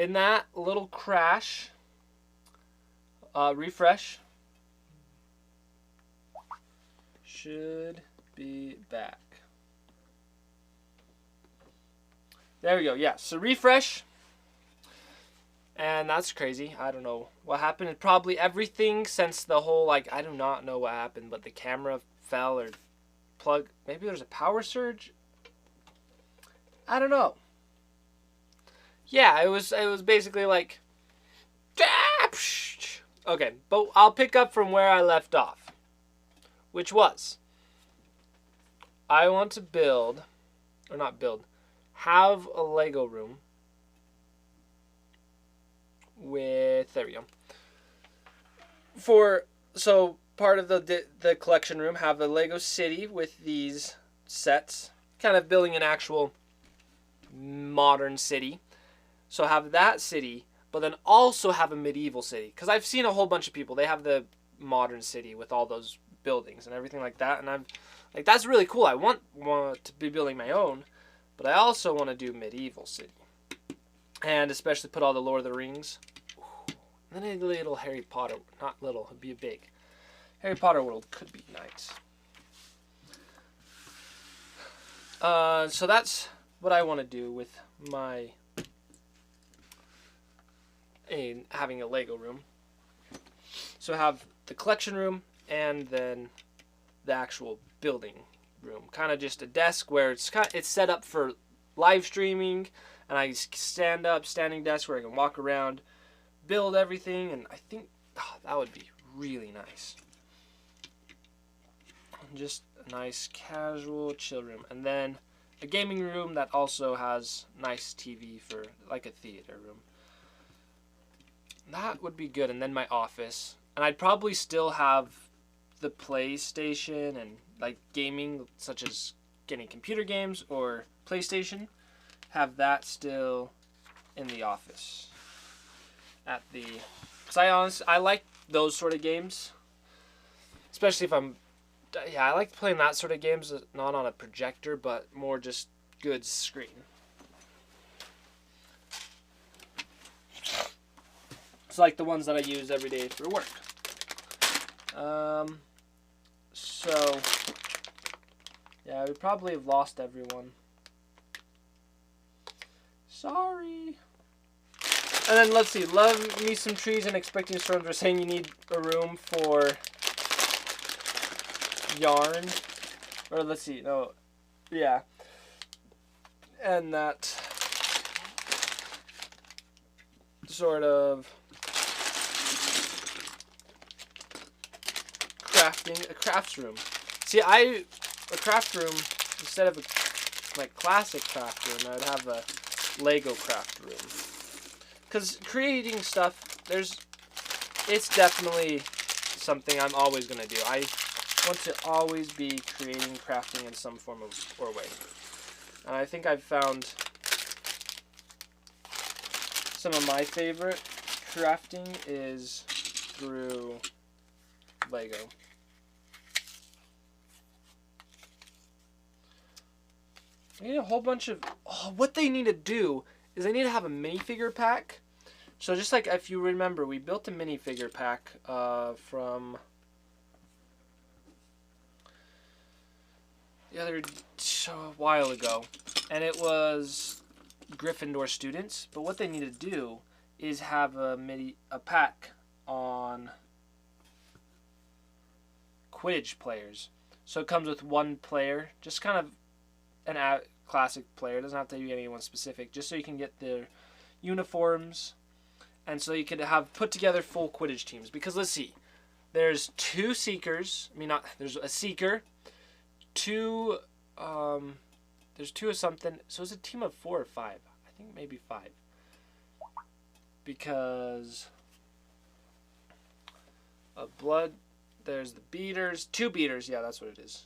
in that little crash, refresh. Should be back. There we go. Yeah, so refresh. And that's crazy. I don't know what happened. It probably everything since the whole, like, I do not know what happened, but the camera fell or plug. Maybe there's a power surge. I don't know. Yeah, it was basically like, okay, but I'll pick up from where I left off, which was, I want to build, or not build, have a Lego room with, there we go, so part of the collection room, have a Lego city with these sets, kind of building an actual modern city. So have that city, but then also have a medieval city. Because I've seen a whole bunch of people, they have the modern city with all those buildings and everything like that. And I'm like, that's really cool. I want to be building my own, but I also want to do medieval city. And especially put all the Lord of the Rings. And then a little Harry Potter, not little, it'd be big. Harry Potter world could be nice. So that's what I want to do with my having a Lego room. So have the collection room and then the actual building room. Kind of just a desk where it's set up for live streaming, and I standing desk where I can walk around, build everything, and I think that would be really nice. Just a nice casual chill room, and then a gaming room that also has nice TV for like a theater room. That would be good. And then my office, and I'd probably still have the PlayStation and like gaming, such as getting computer games or PlayStation, have that still in the office. Because I like those sort of games, especially if I like playing that sort of games, not on a projector, but more just good screen. It's like the ones that I use every day for work. So, yeah, we probably have lost everyone. Sorry. And then let's see, love me some trees and expecting storms. We're saying you need a room for yarn. Or let's see, no, yeah. And that sort of a crafts room. See, a craft room, instead of a like classic craft room, I would have a Lego craft room. Because creating stuff, it's definitely something I'm always going to do. I want to always be creating, crafting in some form or way. And I think I've found some of my favorite crafting is through Lego. I need a whole bunch of... what they need to do is they need to have a minifigure pack. So just like, if you remember, we built a minifigure pack from a while ago. And it was Gryffindor students. But what they need to do is have a pack on Quidditch players. So it comes with one player, just kind of an classic player. It doesn't have to be anyone specific, just so you can get their uniforms, and so you could have put together full Quidditch teams. Because let's see, there's two seekers. There's a seeker, there's two of something. So it's a team of 4 or 5. I think maybe 5. Because of blood, there's the beaters, 2 beaters. Yeah, that's what it is.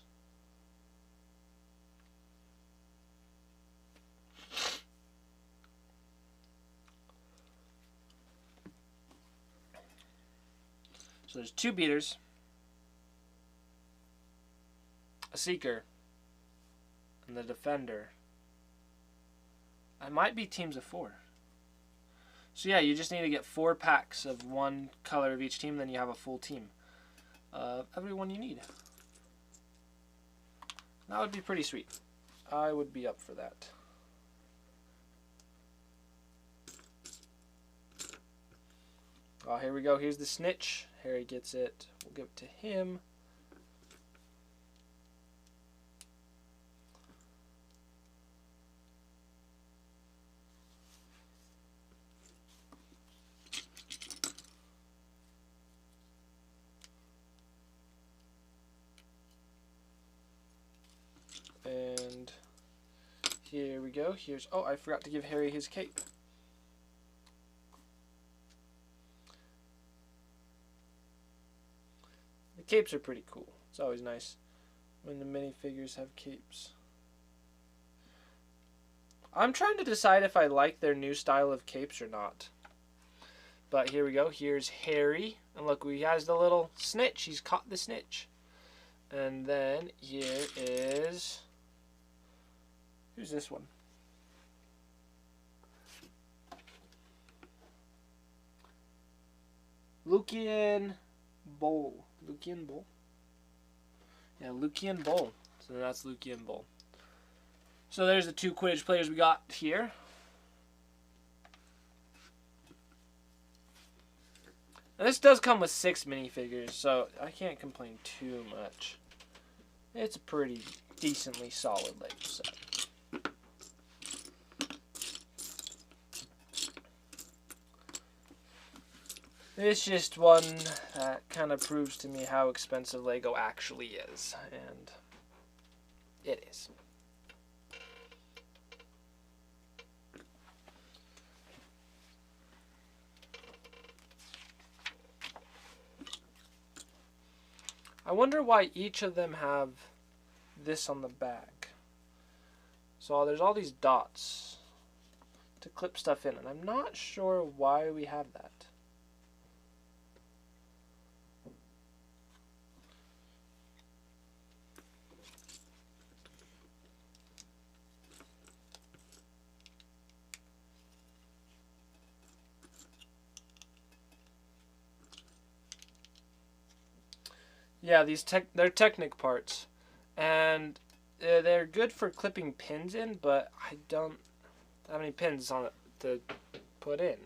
So there's 2 beaters, a seeker, and the defender. I might be teams of 4. So yeah, you just need to get 4 packs of one color of each team, then you have a full team of everyone you need. That would be pretty sweet. I would be up for that. Oh, here we go. Here's the snitch. Harry gets it. We'll give it to him. And here we go. Here's, oh, I forgot to give Harry his cape. The capes are pretty cool. It's always nice when the minifigures have capes. I'm trying to decide if I like their new style of capes or not. But here we go. Here's Harry. And look, he has the little snitch. He's caught the snitch. And then here is... who's this one? Lucian Bowl. Lucian Bowl? Yeah, Lucian Bowl. So that's Lucian Bowl. So there's the 2 Quidditch players we got here. Now this does come with 6 minifigures, so I can't complain too much. It's a pretty decently solid Lego set. It's just one that kind of proves to me how expensive Lego actually is, and it is. I wonder why each of them have this on the back. So there's all these dots to clip stuff in, and I'm not sure why we have that. Yeah, they're Technic parts, and they're good for clipping pins in, but I don't have any pins on it to put in.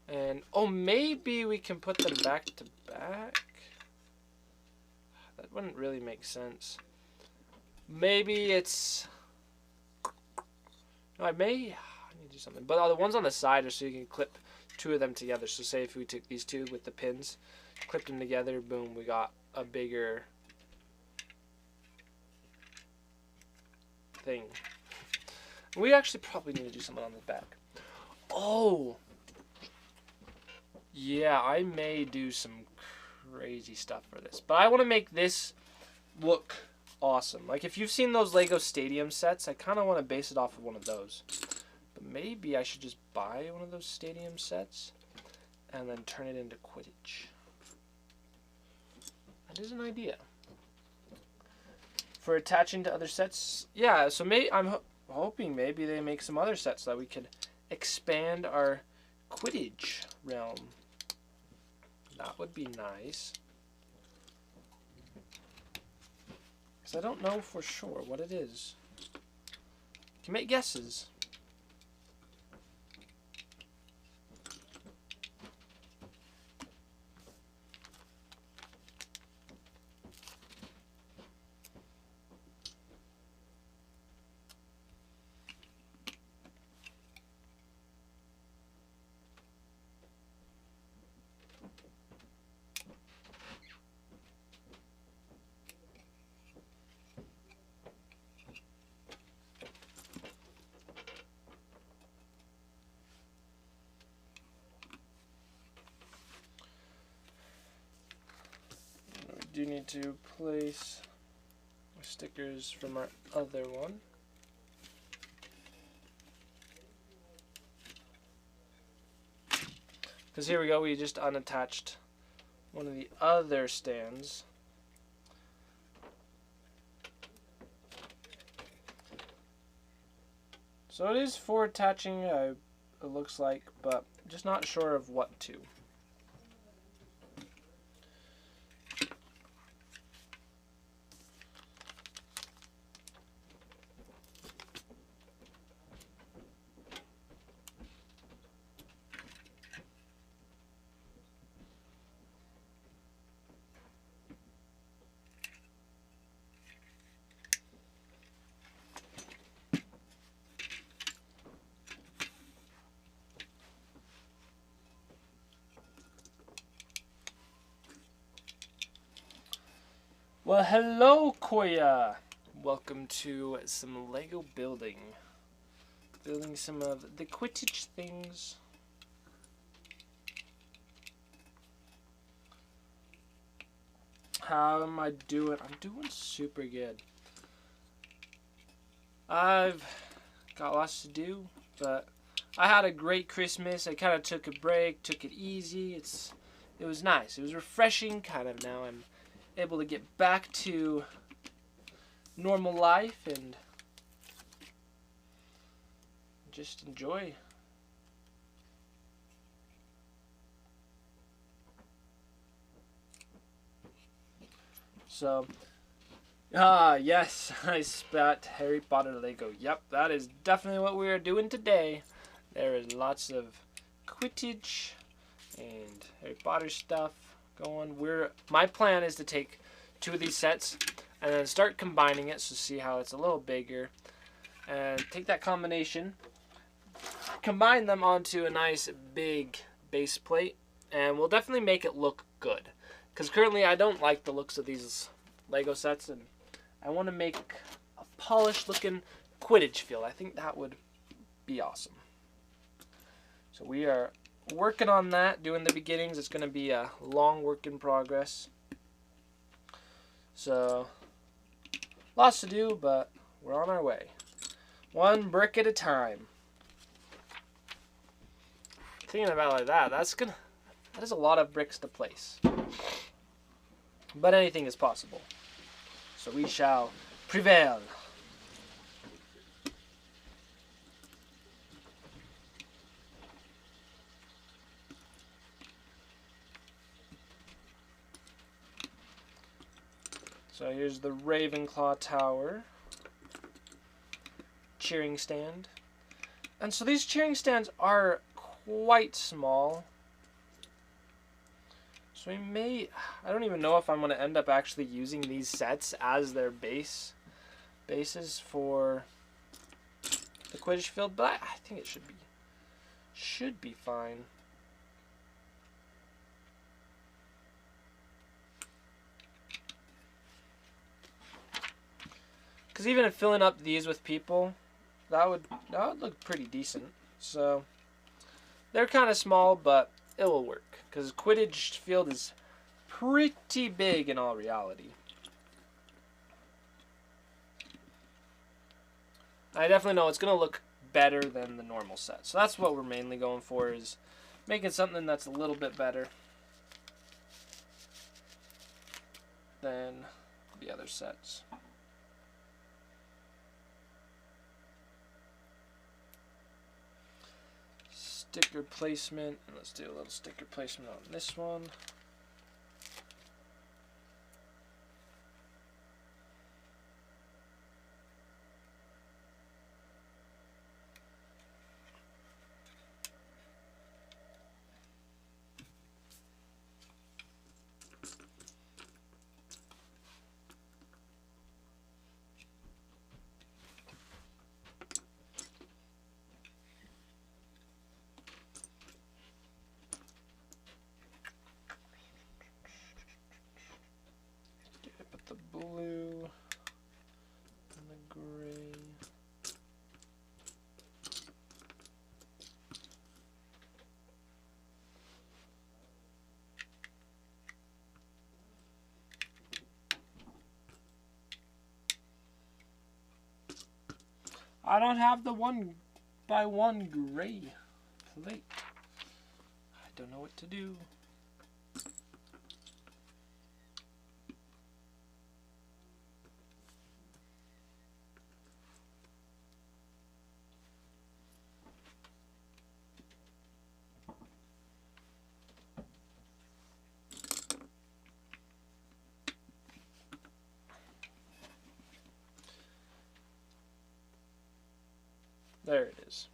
And oh, maybe we can put them back to back. That wouldn't really make sense. Maybe it's... no, I need to do something. But the ones on the side are so you can clip 2 of them together. So say if we took these 2 with the pins, clipped them together, boom, we got a bigger thing. We actually probably need to do something on the back. Oh! Yeah, I may do some crazy stuff for this. But I want to make this look awesome. Like, if you've seen those Lego Stadium sets, I kind of want to base it off of one of those. But maybe I should just buy one of those Stadium sets and then turn it into Quidditch. That is an idea. For attaching to other sets, yeah, so I'm hoping maybe they make some other sets so that we could expand our Quidditch realm. That would be nice. Because I don't know for sure what it is. You can make guesses. Do need to place stickers from our other one. Because here we go, we just unattached one of the other stands. So it is for attaching a it looks like, but just not sure of what to. Well, hello, Koya. Welcome to some Lego building. Building some of the Quidditch things. How am I doing? I'm doing super good. I've got lots to do, but I had a great Christmas. I kind of took a break, took it easy. It was nice. It was refreshing. Kind of now I'm able to get back to normal life and just enjoy. So, yes, I spat Harry Potter Lego. Yep, that is definitely what we are doing today. There is lots of Quidditch and Harry Potter stuff going. My plan is to take 2 of these sets and then start combining it, so see how it's a little bigger, and take that combination, combine them onto a nice big base plate, and we'll definitely make it look good. Because currently I don't like the looks of these Lego sets, and I want to make a polished looking Quidditch field. I think that would be awesome. So we are working on that, doing the beginnings. It's going to be a long work in progress. So lots to do, but we're on our way. 1 brick at a time. Thinking about it like that, that is a lot of bricks to place. But anything is possible. So we shall prevail. So here's the Ravenclaw Tower. Cheering stand. And so these cheering stands are quite small. So I don't even know if I'm going to end up actually using these sets as their bases for the Quidditch field, but I think it should be fine. Because even if filling up these with people, that would look pretty decent. So they're kind of small, but it will work. Because Quidditch field is pretty big in all reality. I definitely know it's going to look better than the normal set. So that's what we're mainly going for, is making something that's a little bit better than the other sets. Sticker placement, and let's do a little sticker placement on this one. Put the blue and the gray. I don't have the 1x1 gray plate. I don't know what to do. There it is.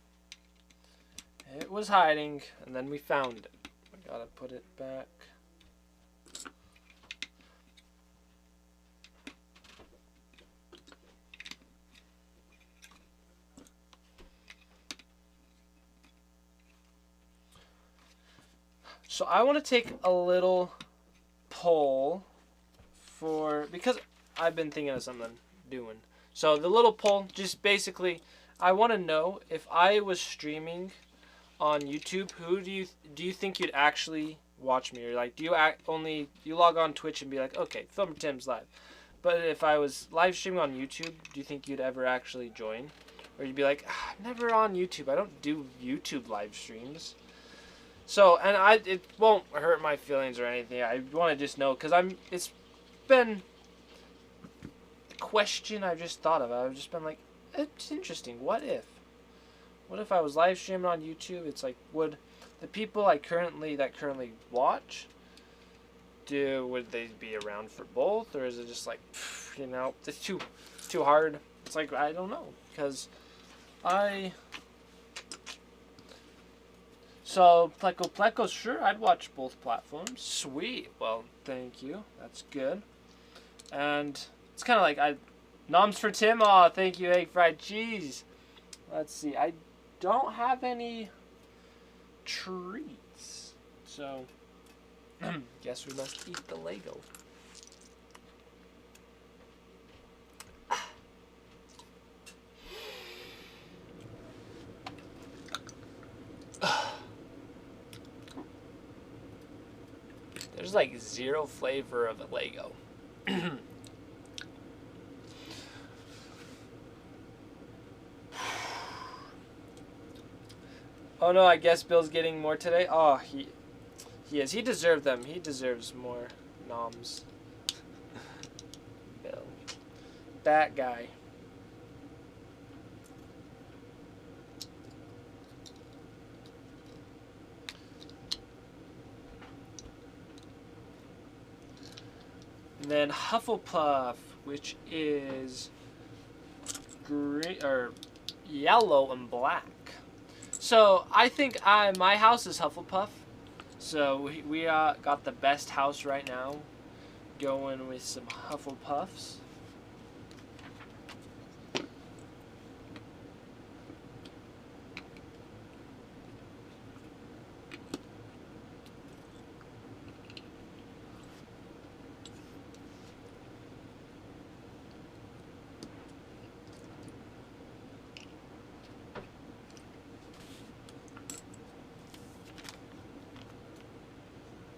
It was hiding, and then we found it. I gotta put it back. So I want to take a little poll because I've been thinking of something doing. So the little poll, just basically, I want to know if I was streaming on YouTube, who do you think you'd actually watch me? Or like, do you log on Twitch and be like, okay, Filmer Tim's live? But if I was live streaming on YouTube, do you think you'd ever actually join? Or you'd be like, I'm never on YouTube. I don't do YouTube live streams. So, and it won't hurt my feelings or anything. I want to just know, because it's been a question I've just thought of. I've just been like, it's interesting. What if I was live streaming on YouTube? It's like, would the people that currently watch, would they be around for both? Or is it just like, it's too hard? It's like, I don't know. Because So, Pleco, sure, I'd watch both platforms. Sweet. Well, thank you. That's good. And it's kind of like, noms for Tim. Aw, thank you, egg fried cheese. Let's see. I don't have any treats. So, guess we must eat the Lego. There's like zero flavor of a Lego. Oh no, I guess Bill's getting more today. Oh, he is. He deserved them. He deserves more noms. Bill. That guy. And then Hufflepuff, which is green or yellow and black. So I think my house is Hufflepuff. So we got the best house right now, going with some Hufflepuffs.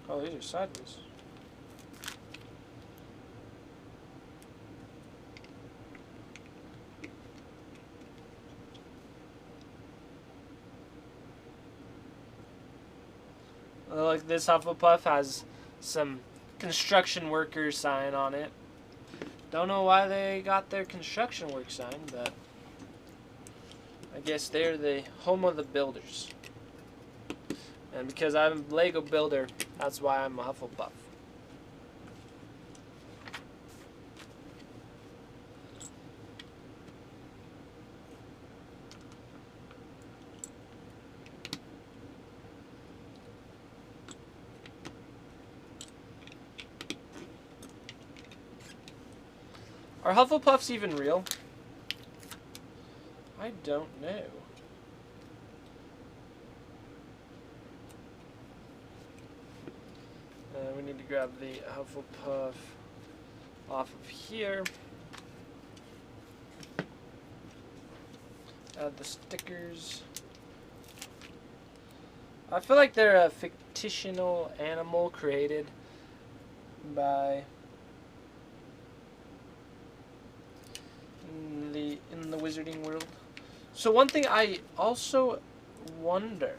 Oh, these are sideways. Look, this Hufflepuff has some construction worker sign on it. Don't know why they got their construction work sign, but I guess they're the home of the builders. And because I'm a Lego builder, that's why I'm a Hufflepuff. Are Hufflepuffs even real? I don't know. We need to grab the Hufflepuff off of here. Add the stickers. I feel like they're a fictional animal created by in the wizarding world. So one thing I also wonder,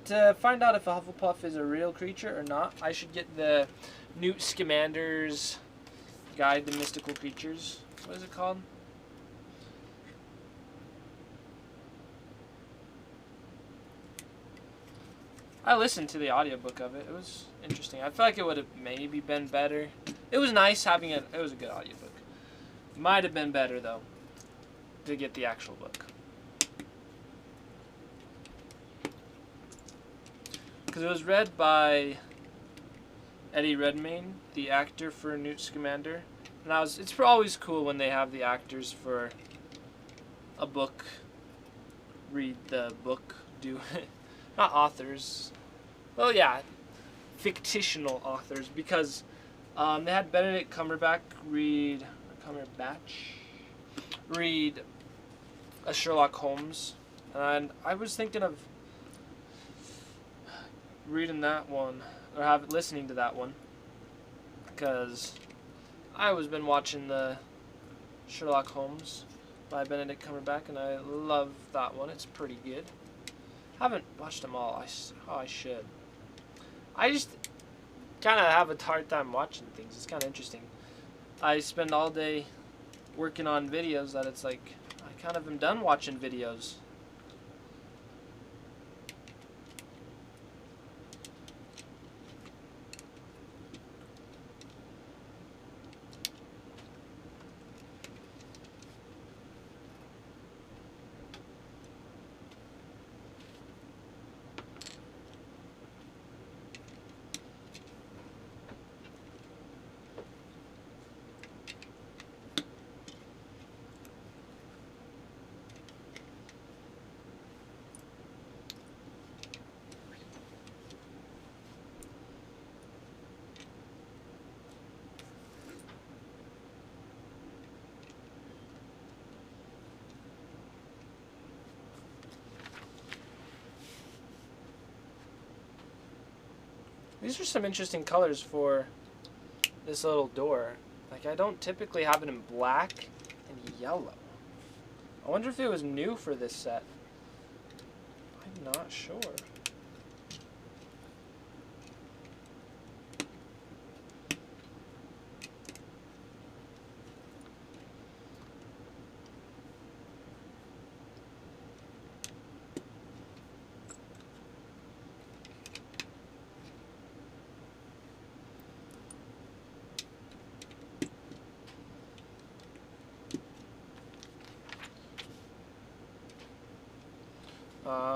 to find out if a Hufflepuff is a real creature or not, I should get the Newt Scamander's Guide to Mystical Creatures. What is it called? I listened to the audiobook of it. It was interesting. I feel like it would have maybe been better. It was nice having it. It was a good audiobook. Might have been better though. to get the actual book. Because it was read by Eddie Redmayne, the actor for Newt Scamander. And it's always cool when they have the actors for a book read the book, not authors. Well, yeah, fictional authors, because they had Benedict Cumberbatch read a Sherlock Holmes, and I was thinking of reading that one, or listening to that one, because I was been watching the Sherlock Holmes by Benedict Cumberbatch, and I love that one. It's pretty good. Haven't watched them all. I should. I just kind of have a hard time watching things. It's kind of interesting. I spend all day working on videos that it's like I kind of am done watching videos. These are some interesting colors for this little door. Like, I don't typically have it in black and yellow. I wonder if it was new for this set. I'm not sure.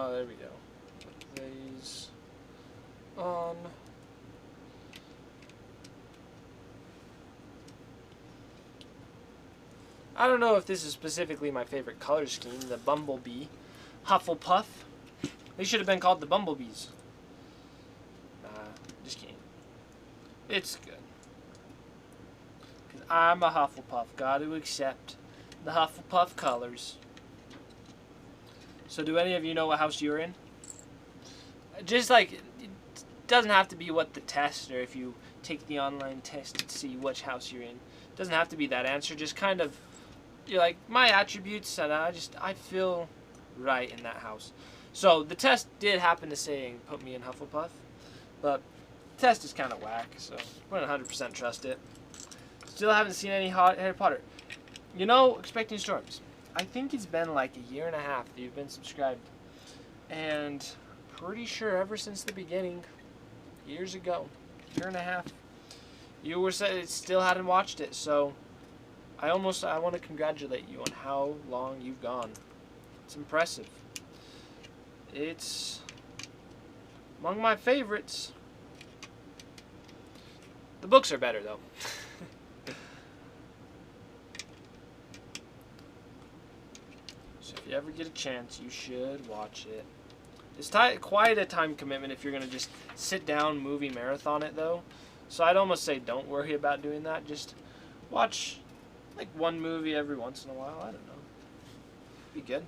There we go. Put these on. I don't know if this is specifically my favorite color scheme, the Bumblebee. Hufflepuff. They should have been called the Bumblebees. Just kidding. It's good. 'Cause I'm a Hufflepuff. Got to accept the Hufflepuff colors. So do any of you know what house you're in? Just like, it doesn't have to be what the test, or if you take the online test to see which house you're in. It doesn't have to be that answer. Just kind of, you're like, my attributes, and I feel right in that house. So the test did happen to say put me in Hufflepuff, but the test is kind of whack, so I wouldn't 100% trust it. Still haven't seen any Harry Potter. You know, Expecting Storms. I think it's been like a year and a half that you've been subscribed. And pretty sure ever since the beginning, years ago, year and a half, you were still hadn't watched it. So I want to congratulate you on how long you've gone. It's impressive. It's among my favorites. The books are better though. If you ever get a chance, you should watch it. It's quite a time commitment if you're going to just sit down movie marathon it though. So I'd almost say don't worry about doing that. Just watch like one movie every once in a while. I don't know. Be good.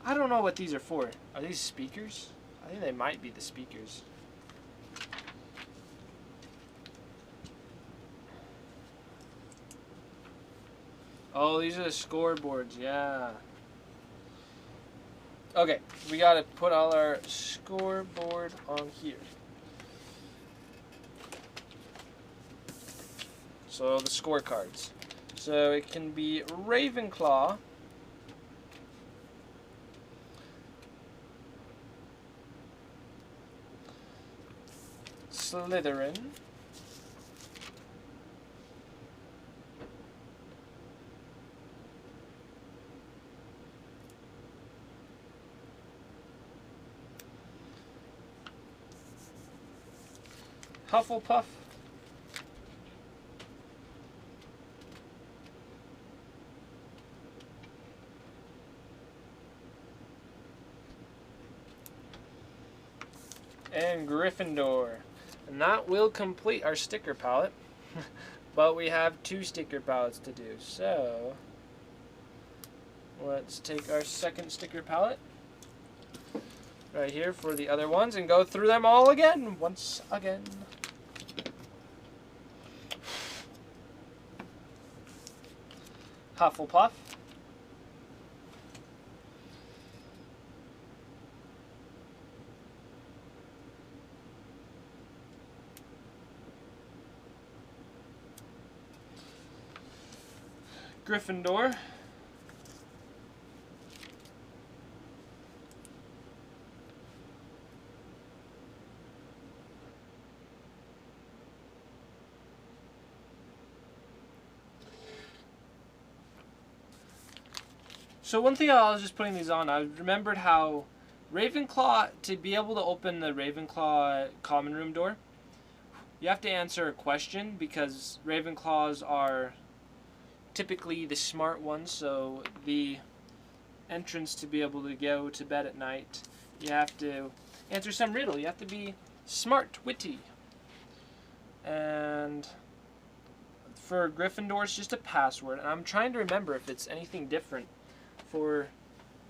I don't know what these are for. Are these speakers? I think they might be the speakers. Oh, these are the scoreboards, yeah. Okay, we gotta put all our scoreboard on here. So the scorecards. So it can be Ravenclaw, Slytherin, Hufflepuff. And Gryffindor. And that will complete our sticker palette. But we have 2 sticker palettes to do. So let's take our second sticker palette right here for the other ones and go through them all again. Once again. Hufflepuff. Gryffindor. So one thing I was just putting these on, I remembered how Ravenclaw, to be able to open the Ravenclaw common room door, you have to answer a question because Ravenclaws are typically the smart ones, so the entrance to be able to go to bed at night, you have to answer some riddle. You have to be smart, witty. And for Gryffindor, it's just a password. And I'm trying to remember if it's anything different for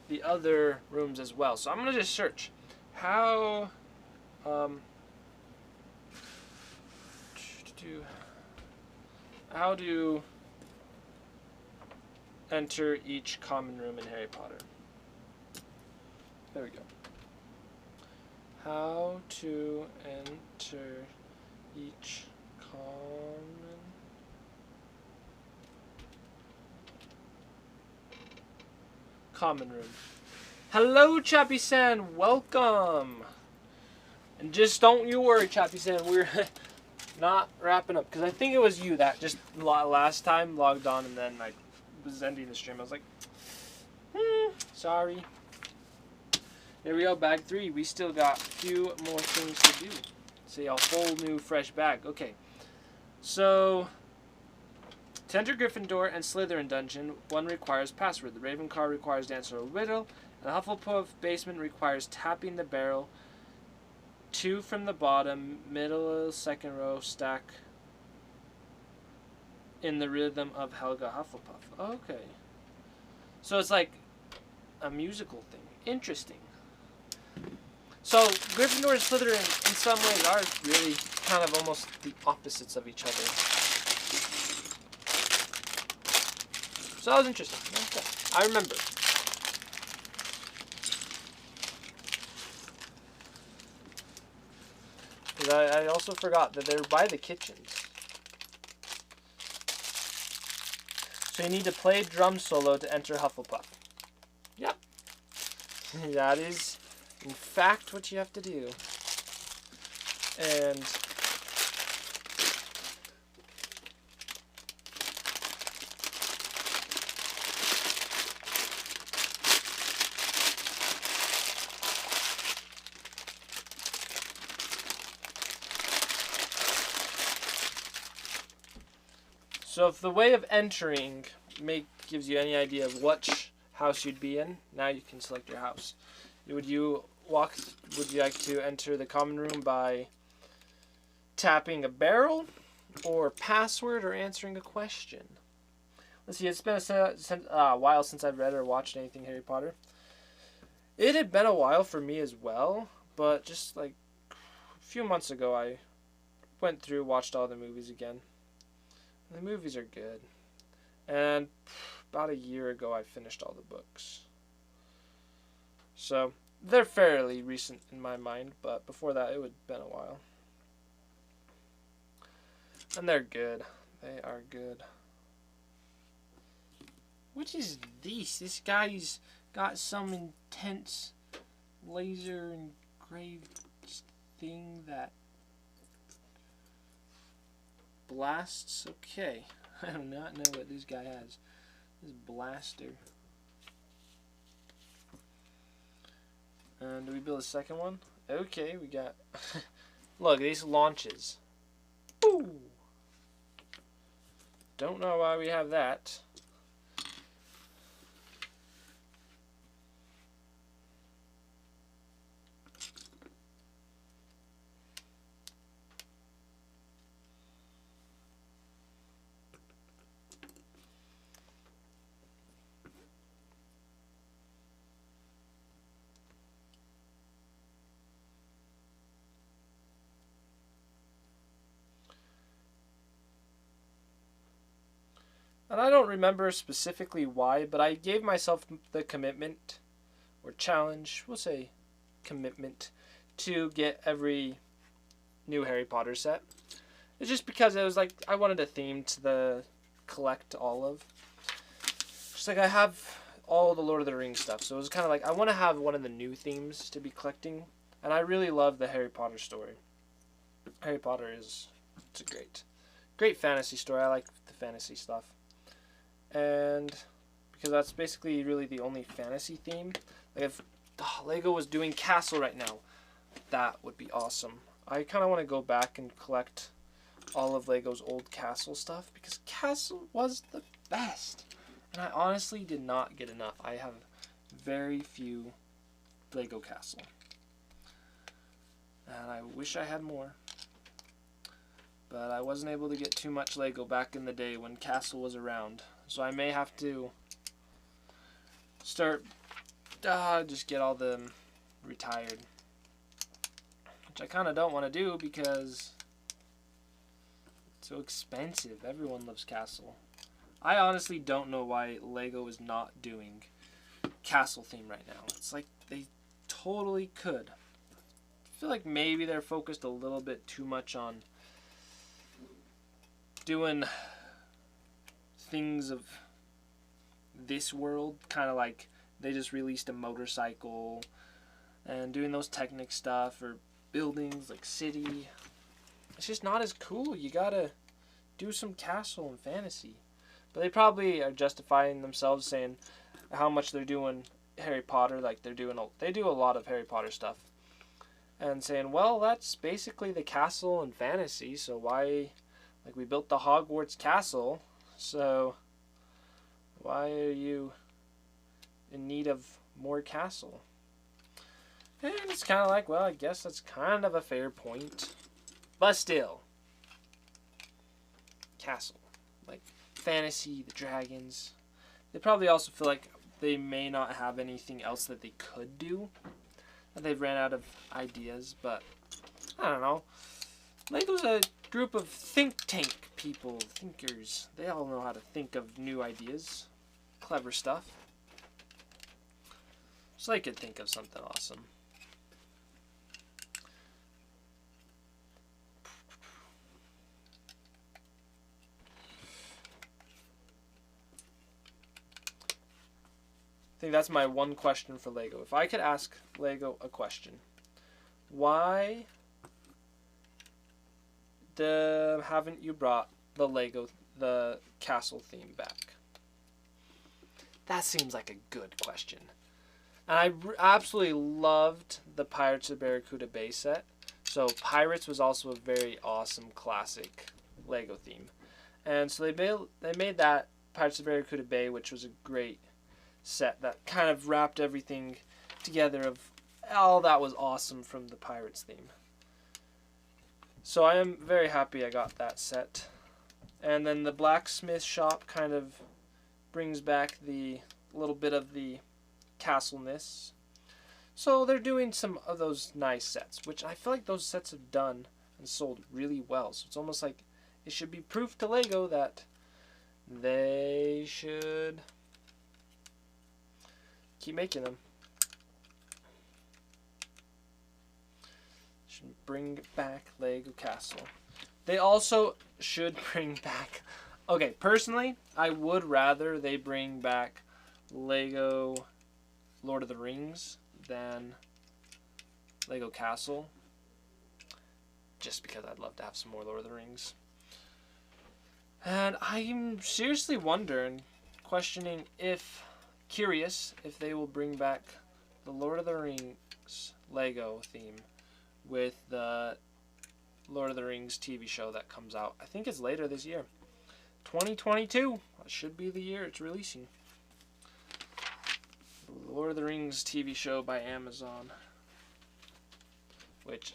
the other rooms as well. So I'm going to just search. How do enter each common room in Harry Potter? There we go. How to enter each common room. Hello, Chappie-san. Welcome. And just don't you worry, Chappie-san. We're not wrapping up because I think it was you that just last time logged on and then I was ending the stream. I was like, sorry. Here we go, bag 3. We still got a few more things to do. See, a whole new fresh bag. Okay, so to enter Gryffindor and Slytherin dungeon, 1 requires password. The Ravenclaw requires to answer a riddle, and the Hufflepuff basement requires tapping the barrel. 2 from the bottom, middle, second row, stack in the rhythm of Helga Hufflepuff. Okay, so it's like a musical thing. Interesting. So Gryffindor and Slytherin in some ways are really kind of almost the opposites of each other. So that was interesting. Okay. I remember. Because I also forgot that they're by the kitchens. So you need to play drum solo to enter Hufflepuff. Yep. That is in fact what you have to do. And so if the way of entering gives you any idea of which house you'd be in, now you can select your house. Would you like to enter the common room by tapping a barrel, or password, or answering a question? Let's see, it's been a while since I've read or watched anything Harry Potter. It had been a while for me as well, but just like a few months ago I went through, watched all the movies again. The movies are good. And about a year ago I finished all the books. So they're fairly recent in my mind, but before that it would have been a while. And they're good. They are good. What is this? This guy's got some intense laser engraved thing that blasts. Okay. I do not know what this guy has. This blaster. And do we build a second one? Okay, we got... Look, these launches. Ooh. Don't know why we have that. And I don't remember specifically why, but I gave myself the commitment or challenge, we'll say commitment, to get every new Harry Potter set. It's just because it was like I wanted a theme to collect all of. Just like I have all the Lord of the Rings stuff, so it was kind of like I want to have one of the new themes to be collecting, and I really love the Harry Potter story. Harry Potter it's a great fantasy story. I like the fantasy stuff. And because that's basically really the only fantasy theme. Like if Lego was doing Castle right now, that would be awesome. I kind of want to go back and collect all of Lego's old Castle stuff because Castle was the best. And I honestly did not get enough. I have very few Lego Castle. And I wish I had more. But I wasn't able to get too much Lego back in the day when Castle was around. So I may have to start, just get all them retired. Which I kind of don't want to do because it's so expensive. Everyone loves Castle. I honestly don't know why Lego is not doing Castle theme right now. It's like they totally could. I feel like maybe they're focused a little bit too much on doing things of this world, kind of like they just released a motorcycle and doing those Technic stuff or buildings like city. It's just not as cool. You gotta do some Castle and fantasy. But they probably are justifying themselves saying how much they're doing Harry Potter, like they do a lot of Harry Potter stuff, and saying, well, that's basically the Castle and fantasy, so why, like we built the Hogwarts Castle, so why are you in need of more Castle? And it's kind of like, well, I guess that's kind of a fair point. But still, Castle. Like, fantasy, the dragons. They probably also feel like they may not have anything else that they could do. That they've ran out of ideas, but I don't know. Lego's a group of think tank people, thinkers. They all know how to think of new ideas. Clever stuff. So I could think of something awesome. I think that's my one question for Lego. If I could ask Lego a question, why haven't you brought the Castle theme back? That seems like a good question. And I absolutely loved the Pirates of Barracuda Bay set. So Pirates was also a very awesome classic Lego theme. And so they made that Pirates of Barracuda Bay, which was a great set that kind of wrapped everything together of all that was awesome from the Pirates theme. So I am very happy I got that set. And then the blacksmith shop kind of brings back the little bit of the castleness. So they're doing some of those nice sets, which I feel like those sets have done and sold really well. So it's almost like it should be proof to Lego that they should keep making them. Should bring back Lego Castle. They also should bring back... Okay, personally, I would rather they bring back Lego Lord of the Rings than Lego Castle. Just because I'd love to have some more Lord of the Rings. And I'm seriously curious if they will bring back the Lord of the Rings Lego theme with the Lord of the Rings TV show that comes out. I think it's later this year. 2022. That should be the year it's releasing. Lord of the Rings TV show by Amazon. Which,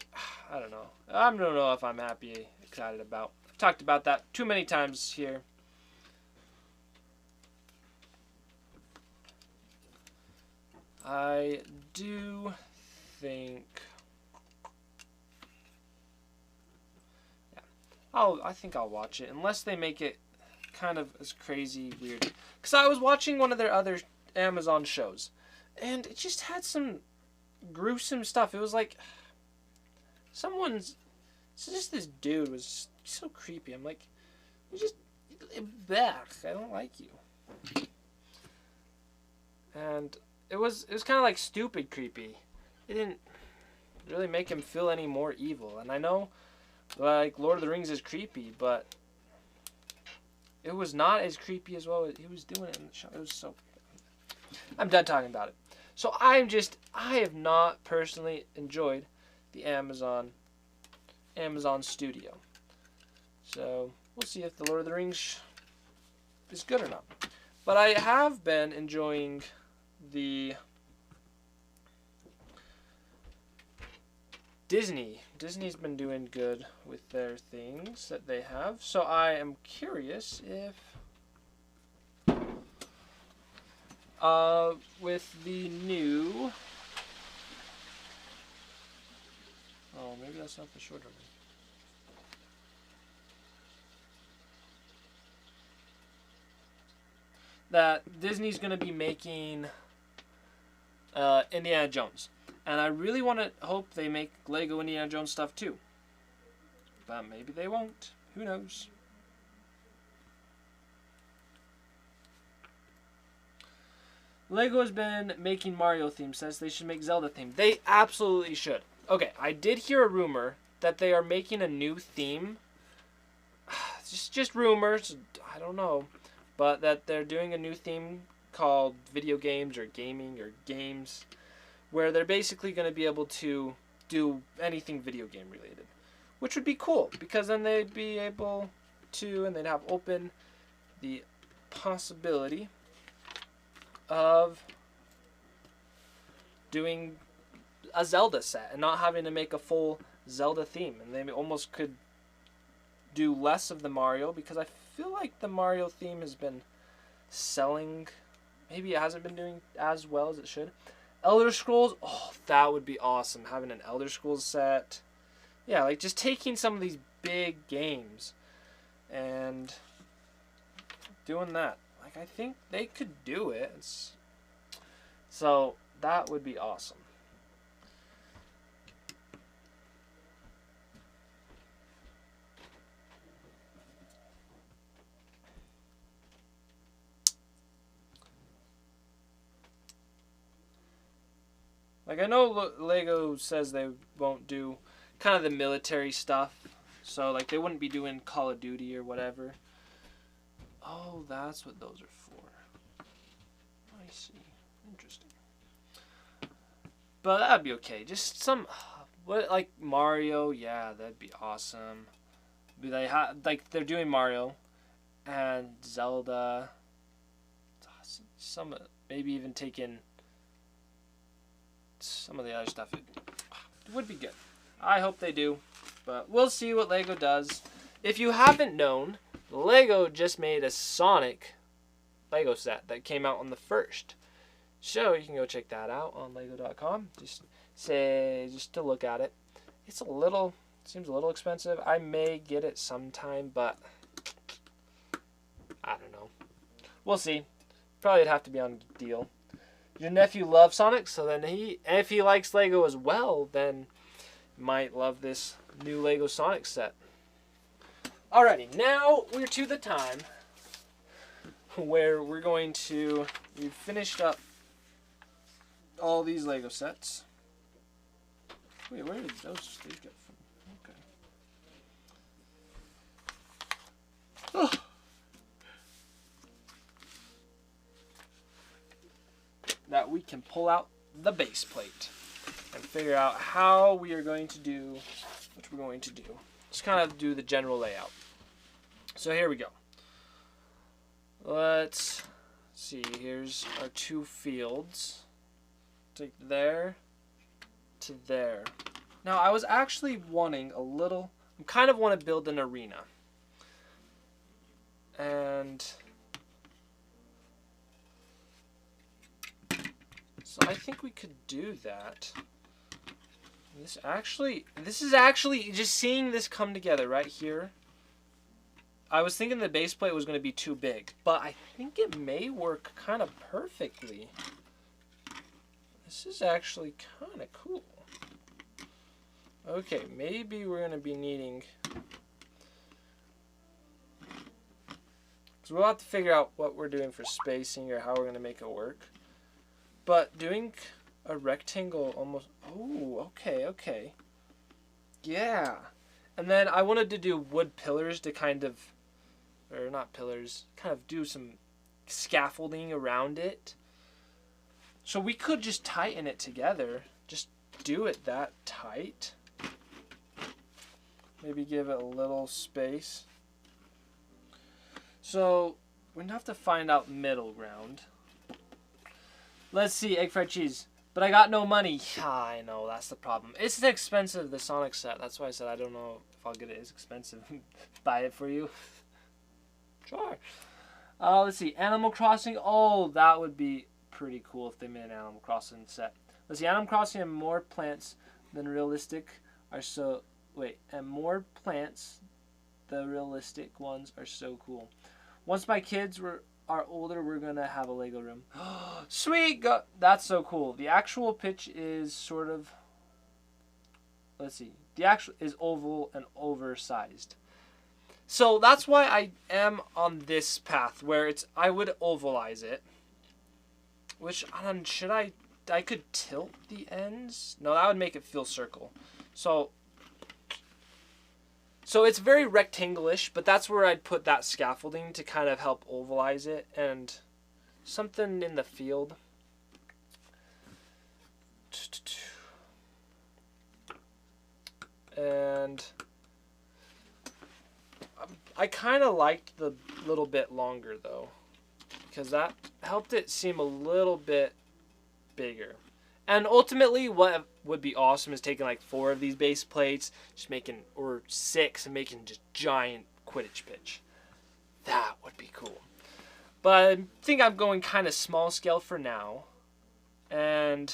I don't know. I don't know if I'm excited about. I've talked about that too many times here. I do think... yeah, I think I'll watch it. Unless they make it kind of as crazy weird. Because I was watching one of their other Amazon shows. And it just had some gruesome stuff. It was like... just this dude was so creepy. I'm like, back. I don't like you. And it was kind of like stupid creepy. It didn't really make him feel any more evil. And I know, like, Lord of the Rings is creepy, but it was not as creepy as well. He was doing it in the show. It was so... I'm done talking about it. So I have not personally enjoyed the Amazon studio. So we'll see if the Lord of the Rings is good or not. But I have been enjoying the Disney. Disney's been doing good with their things that they have. So I am curious if with the new... oh, maybe that's not the shorter one. That Disney's going to be making Indiana Jones. And I really want to hope they make Lego Indiana Jones stuff too. But maybe they won't. Who knows? Lego has been making Mario theme, says they should make Zelda theme. They absolutely should. Okay, I did hear a rumor that they are making a new theme. Just rumors, I don't know. But that they're doing a new theme called video games or gaming or games, where they're basically going to be able to do anything video game related. Which would be cool, because then they'd be able to, and they'd have open the possibility of doing a Zelda set and not having to make a full Zelda theme. And they almost could do less of the Mario, because I feel like the Mario theme has been selling. Maybe it hasn't been doing as well as it should. Elder Scrolls, oh, that would be awesome. Having an Elder Scrolls set. Yeah, like just taking some of these big games and doing that. Like, I think they could do it. So that would be awesome. Like, I know Lego says they won't do kind of the military stuff. So, like, they wouldn't be doing Call of Duty or whatever. Oh, that's what those are for. I see. Interesting. But that'd be okay. Just some... like Mario, yeah, that'd be awesome. Like, they're doing Mario and Zelda. Maybe even taking some of the other stuff. It would be good. I hope they do. But we'll see what Lego does. If you haven't known, Lego just made a Sonic Lego set that came out on the 1st. So you can go check that out on lego.com. Just to look at it. Seems a little expensive. I may get it sometime, but I don't know. We'll see. Probably would have to be on deal. Your nephew loves Sonic, so then if he likes Lego as well, then might love this new Lego Sonic set. Alrighty, now we're to the time where we've finished up all these Lego sets. Wait, where did those get from? Okay. Oh. That we can pull out the base plate and figure out how we are going to do what we're going to do. let's kind of do the general layout. So here we go. Let's see. Here's our 2 fields. Take there to there. Now I was actually wanting a little. I kind of want to build an arena. And so I think we could do that. This is actually just seeing this come together right here. I was thinking the base plate was going to be too big, but I think it may work kind of perfectly. This is actually kind of cool. Okay, maybe we're going to be needing... So we'll have to figure out what we're doing for spacing or how we're going to make it work. But doing a rectangle almost... Oh, okay. Yeah. And then I wanted to do wood pillars to kind of... Or not pillars. Kind of do some scaffolding around it. So we could just tighten it together. Just do it that tight. Maybe give it a little space. So we're gonna have to find out middle ground. Let's see, egg fried cheese. But I got no money. I know, that's the problem. It's expensive, the Sonic set. That's why I said I don't know if I'll get it. It's expensive. Buy it for you. Sure. Let's see, Animal Crossing. Oh, that would be pretty cool if they made an Animal Crossing set. Let's see, Animal Crossing and more plants than realistic are so... Wait, and more plants, the realistic ones, are so cool. Once my kids are older, we're going to have a Lego room. Sweet! That's so cool. The actual pitch is sort of... Let's see. The actual is oval and oversized. So that's why I am on this path where it's... I would ovalize it. Which, should I could tilt the ends? No, that would make it feel circle. So it's very rectangle-ish, but that's where I'd put that scaffolding to kind of help ovalize it. And something in the field. And I kind of liked the little bit longer, though, because that helped it seem a little bit bigger. And ultimately, what would be awesome is taking like 4 of these base plates, or 6, and making just giant Quidditch pitch. That would be cool. But I think I'm going kind of small scale for now. And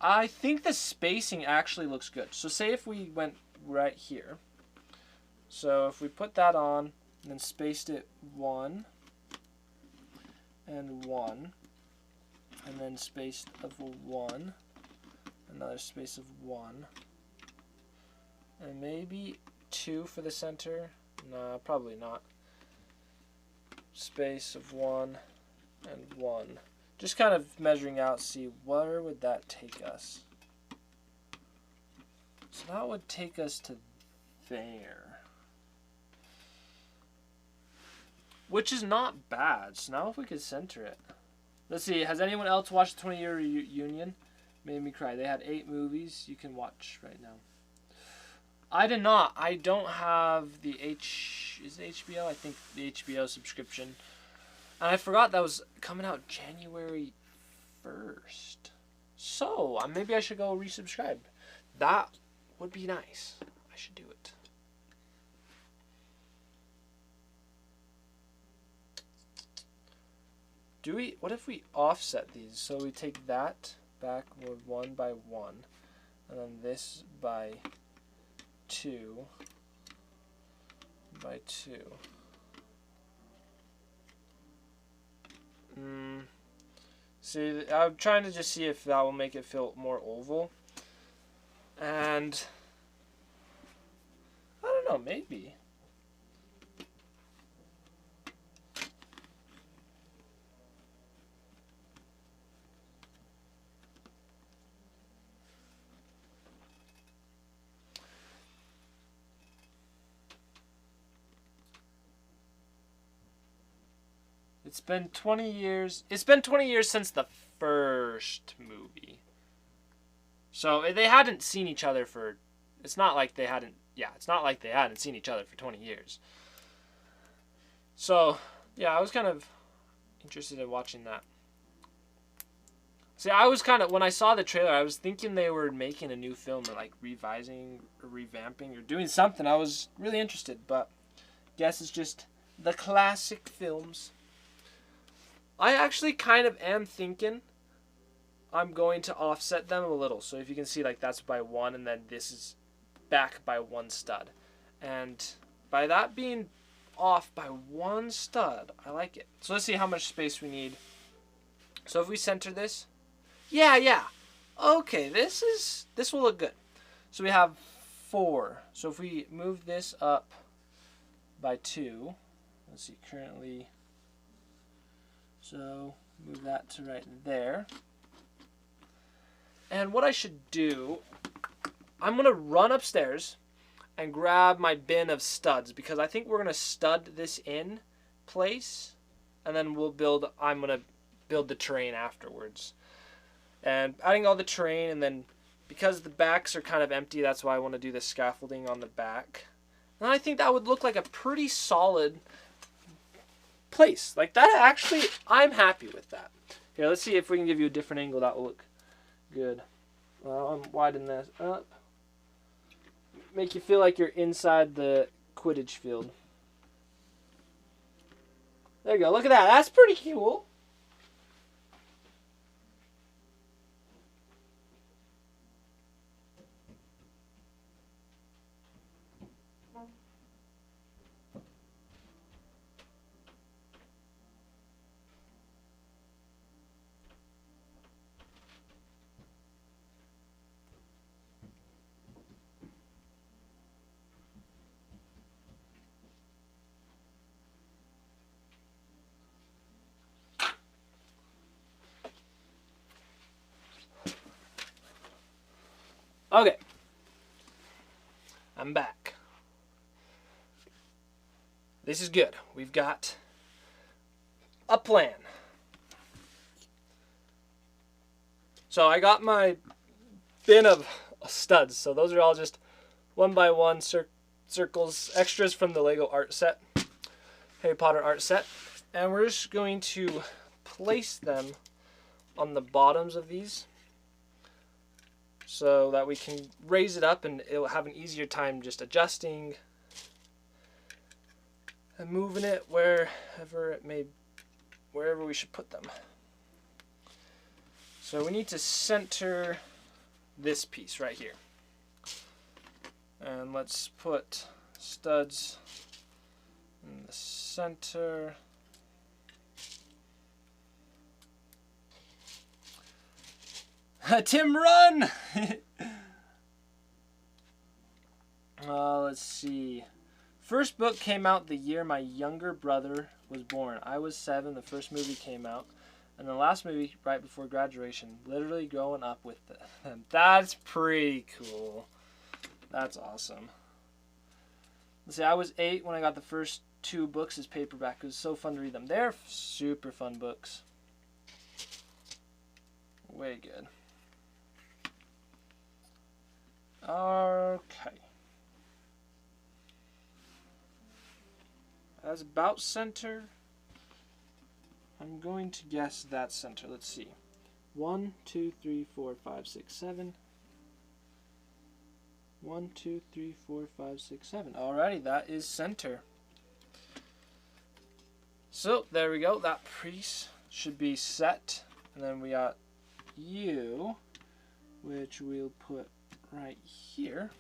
I think the spacing actually looks good. So say if we went right here. So if we put that on, and then spaced it 1 and 1. And then space of 1, another space of 1, and maybe 2 for the center. Nah, probably not. Space of 1 and 1. Just kind of measuring out, see where would that take us. So that would take us to there, which is not bad. So now if we could center it. Let's see, has anyone else watched the 20-year reunion? Made me cry. They had 8 movies you can watch right now. I did not. I don't have the is it HBO? I think the HBO subscription. And I forgot that was coming out January 1st. So, maybe I should go resubscribe. That would be nice. I should do it. What if we offset these? So we take that backward 1 by 1, and then this by 2 by 2. See, I'm trying to just see if that will make it feel more oval. And I don't know, maybe. It's been 20 years. It's been 20 years since the first movie. So they hadn't seen each other for it's not like they hadn't. Yeah, it's not like they hadn't seen each other for 20 years. So yeah, I was kind of interested in watching that. See, I was kind of, when I saw the trailer, I was thinking they were making a new film or like revising or revamping or doing something. I was really interested, but guess it's just the classic films. I actually kind of am thinking I'm going to offset them a little. So if you can see, like, that's by one, and then this is back by one stud. And by that being off by one stud, I like it. So let's see how much space we need. So if we center this, yeah. Okay, this will look good. So we have 4. So if we move this up by 2, let's see, currently, so move that to right there. And what I should do, I'm going to run upstairs and grab my bin of studs, because I think we're going to stud this in place, and then I'm going to build the terrain afterwards. And adding all the terrain, and then because the backs are kind of empty, that's why I want to do the scaffolding on the back. And I think that would look like a pretty solid place. Like that, actually, I'm happy with that. Here, let's see if we can give you a different angle that will look good. Well, I'm widening this up. Make you feel like you're inside the Quidditch field. There you go. Look at that. That's pretty cool. Okay, I'm back. This is good. We've got a plan. So I got my bin of studs. So those are all just 1x1 circles, extras from the Lego art set, Harry Potter art set. And we're just going to place them on the bottoms of these, so that we can raise it up and it'll have an easier time just adjusting and moving it wherever we should put them. So we need to center this piece right here. And let's put studs in the center. Tim, run! Let's see. First book came out the year my younger brother was born. I was 7. The first movie came out. And the last movie right before graduation. Literally growing up with them. That's pretty cool. That's awesome. Let's see. I was 8 when I got the first 2 books as paperback. It was so fun to read them. They're super fun books. Way good. Okay. That's about center. I'm going to guess that's center. Let's see. 1, 2, 3, 4, 5, 6, 7. 1, 2, 3, 4, 5, 6, 7. Alrighty, that is center. So there we go. That piece should be set. And then we got you, which we'll put right here.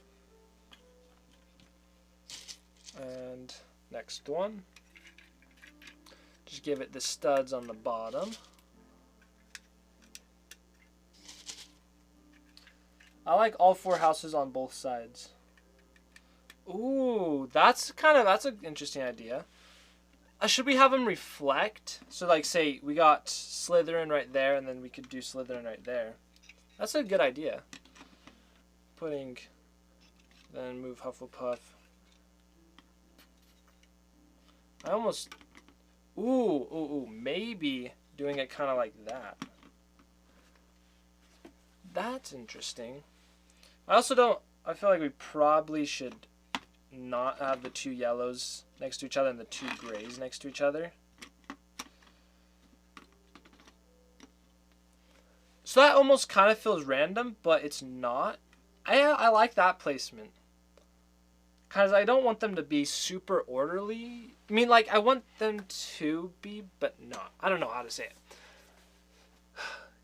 And next one, just give it the studs on the bottom. I like all 4 houses on both sides. Ooh, that's an interesting idea. Should we have them reflect? So like, say we got Slytherin right there, and then we could do Slytherin right there. That's a good idea. Then move Hufflepuff. Maybe doing it kind of like that. That's interesting. I I feel like we probably should not have the 2 yellows next to each other and the 2 grays next to each other. So that almost kind of feels random, but it's not. I like that placement. Because I don't want them to be super orderly. I mean, like, I want them to be, but not. I don't know how to say it.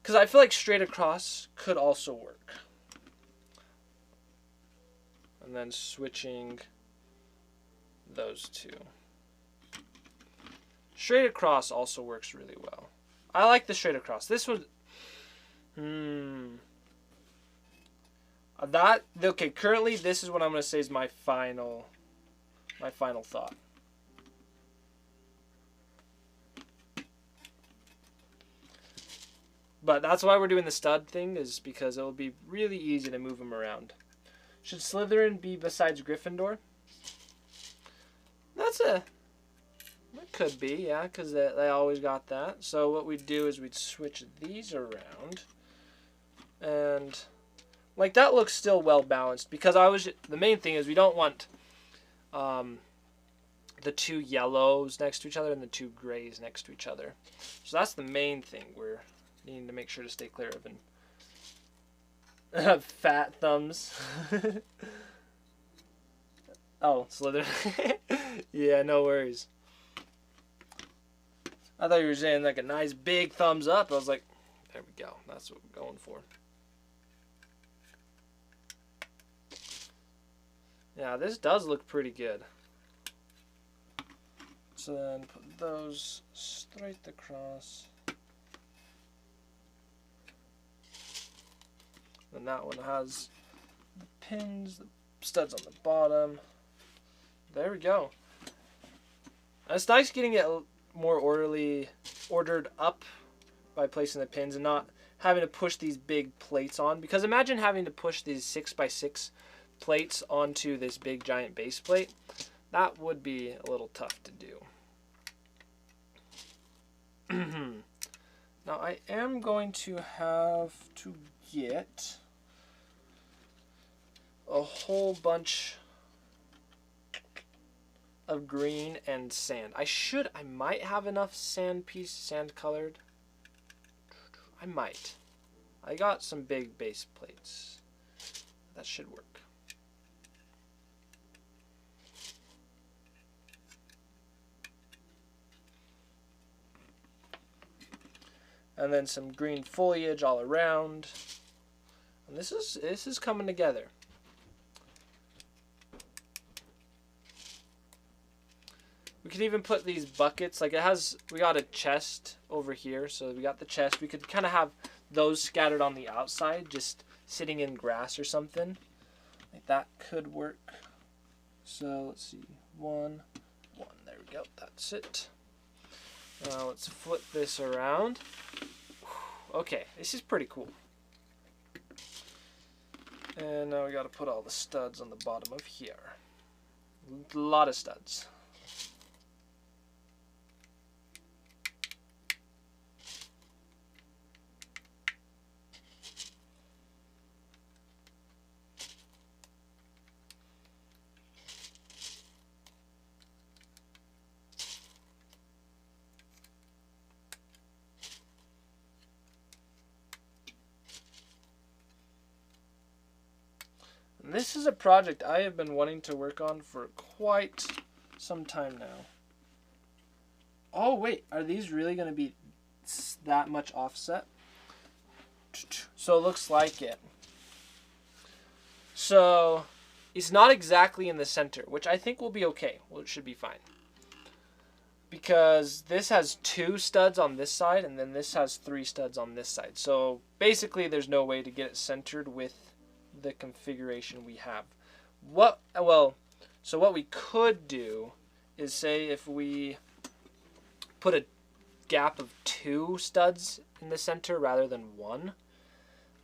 Because I feel like straight across could also work. And then switching those 2. Straight across also works really well. I like the straight across. This would... Okay, currently this is what I'm going to say is my final thought. But that's why we're doing the stud thing, is because it will be really easy to move them around. Should Slytherin be besides Gryffindor? That could be, yeah, because they always got that. So what we'd do is we'd switch these around. And like that looks still well balanced, because the main thing is we don't want the 2 yellows next to each other and the 2 grays next to each other. So that's the main thing we're needing to make sure to stay clear of. And fat thumbs. Oh, Slytherin. Yeah, no worries. I thought you were saying like a nice big thumbs up. I was like, there we go. That's what we're going for. Yeah, this does look pretty good. So then put those straight across. And that one has the pins, the studs on the bottom. There we go. And it's nice getting it more ordered up by placing the pins and not having to push these big plates on. Because imagine having to push these 6x6 plates onto this big giant base plate. That would be a little tough to do. Now I am going to have to get a whole bunch of green and sand. I might have enough sand colored. I might. I got some big base plates. That should work. And then some green foliage all around. And this is coming together. We could even put these buckets, like we got a chest over here, so we got the chest. We could kind of have those scattered on the outside, just sitting in grass or something. Like that could work. So let's see, one, there we go, that's it. Now let's flip this around. Okay, this is pretty cool. And now we got to put all the studs on the bottom of here. A lot of studs. This is a project I have been wanting to work on for quite some time now. Oh wait, are these really going to be that much offset? So it looks like it. So it's not exactly in the center, which I think will be okay. Well, it should be fine. Because this has 2 studs on this side, and then this has 3 studs on this side. So basically there's no way to get it centered with the configuration we have. So what we could do is, say if we put a gap of 2 studs in the center rather than 1,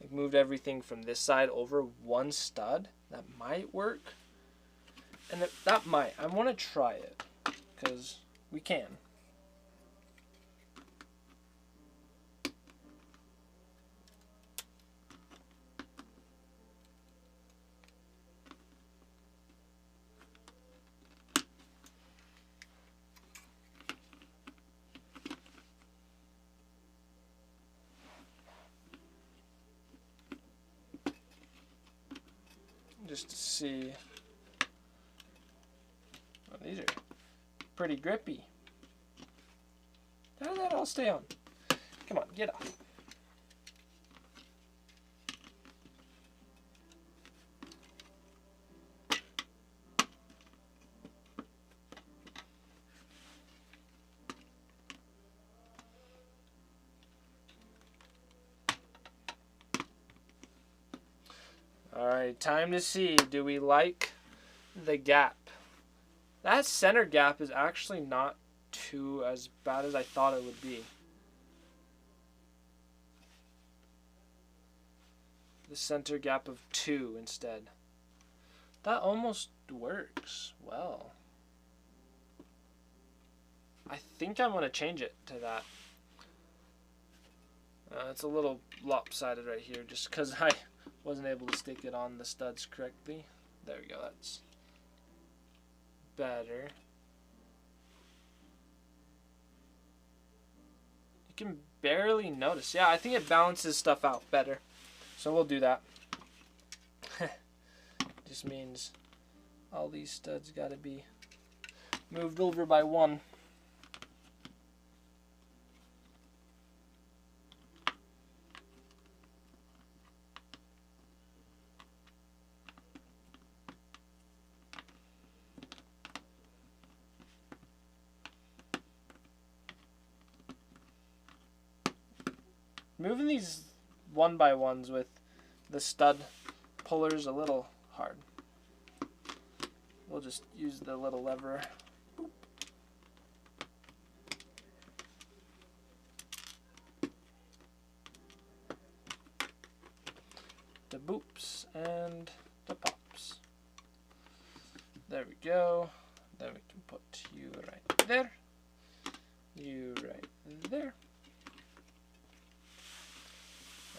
like moved everything from this side over 1 stud, that might work. And that might. I want to try it because we can. just to see. Oh, these are pretty grippy. How did that all stay on? Come on, get off. Alright, time to see. Do we like the gap? That center gap is actually not too as bad as I thought it would be. The center gap of 2 instead. That almost works well. I think I'm going to change it to that. It's a little lopsided right here just because I wasn't able to stick it on the studs correctly. There we go, that's better. You can barely notice. Yeah, I think it balances stuff out better. So we'll do that. Just means all these studs gotta be moved over by 1. Moving these 1x1s with the stud pullers a little hard. We'll just use the little lever. Boop. The boops and the pops. There we go. Then we can put you right there. You right there.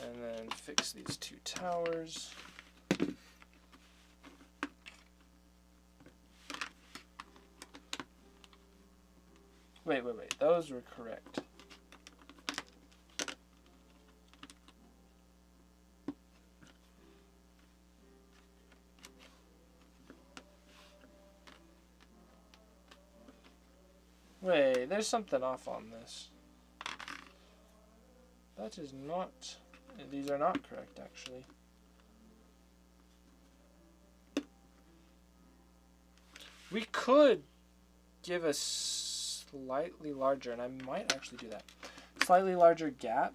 And then fix these 2 towers. Wait. Those were correct. Wait, there's something off on this. That is not... These are not correct, actually. We could give a slightly larger, and I might actually do that, slightly larger gap.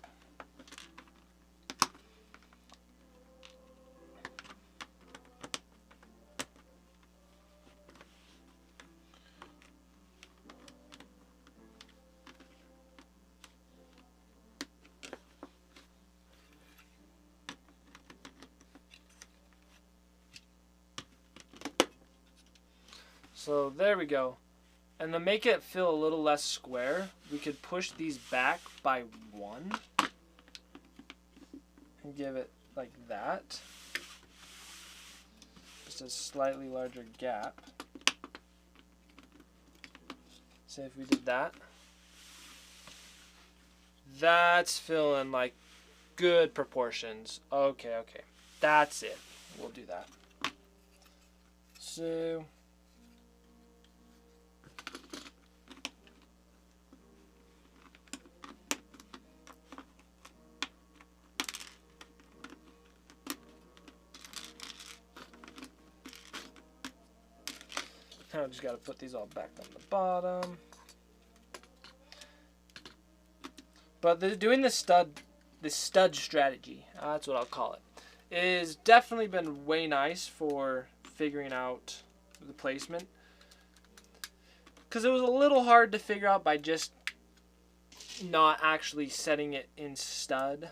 So there we go. And to make it feel a little less square, we could push these back by 1 and give it like that. Just a slightly larger gap. Say if we did that. That's feeling like good proportions. Okay. That's it. We'll do that. So... Now I just got to put these all back on the bottom. But doing the stud strategy, that's what I'll call it, is definitely been way nice for figuring out the placement. Because it was a little hard to figure out by just not actually setting it in stud.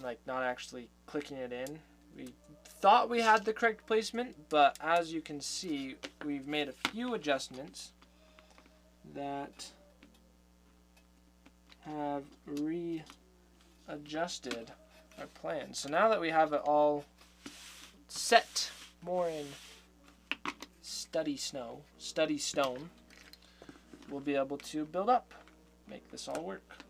Like not actually clicking it in. We thought we had the correct placement, but as you can see, we've made a few adjustments that have readjusted our plan. So now that we have it all set more in study stone, we'll be able to build up, make this all work.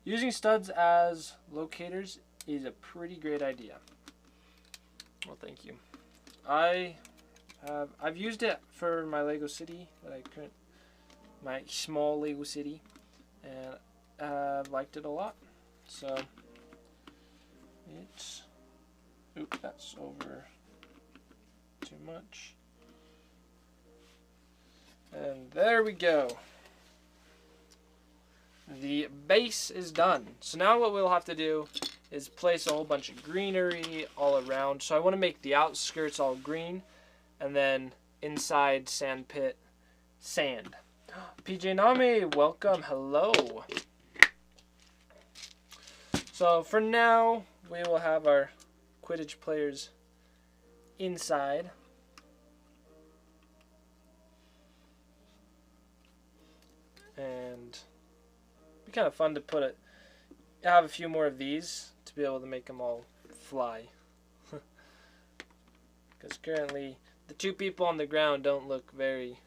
Using studs as locators is a pretty great idea. Well, thank you. I've used it for my Lego city my small Lego city, and I've liked it a lot. So it's, oop, that's over too much. And there we go. The base is done. So now what we'll have to do is place a whole bunch of greenery all around. So I want to make the outskirts all green, and then inside sand pit, sand. PJ Nami, welcome, hello. So for now, we will have our Quidditch players inside. And it'd be kind of fun to have a few more of these to be able to make them all fly. Because currently, the two people on the ground don't look very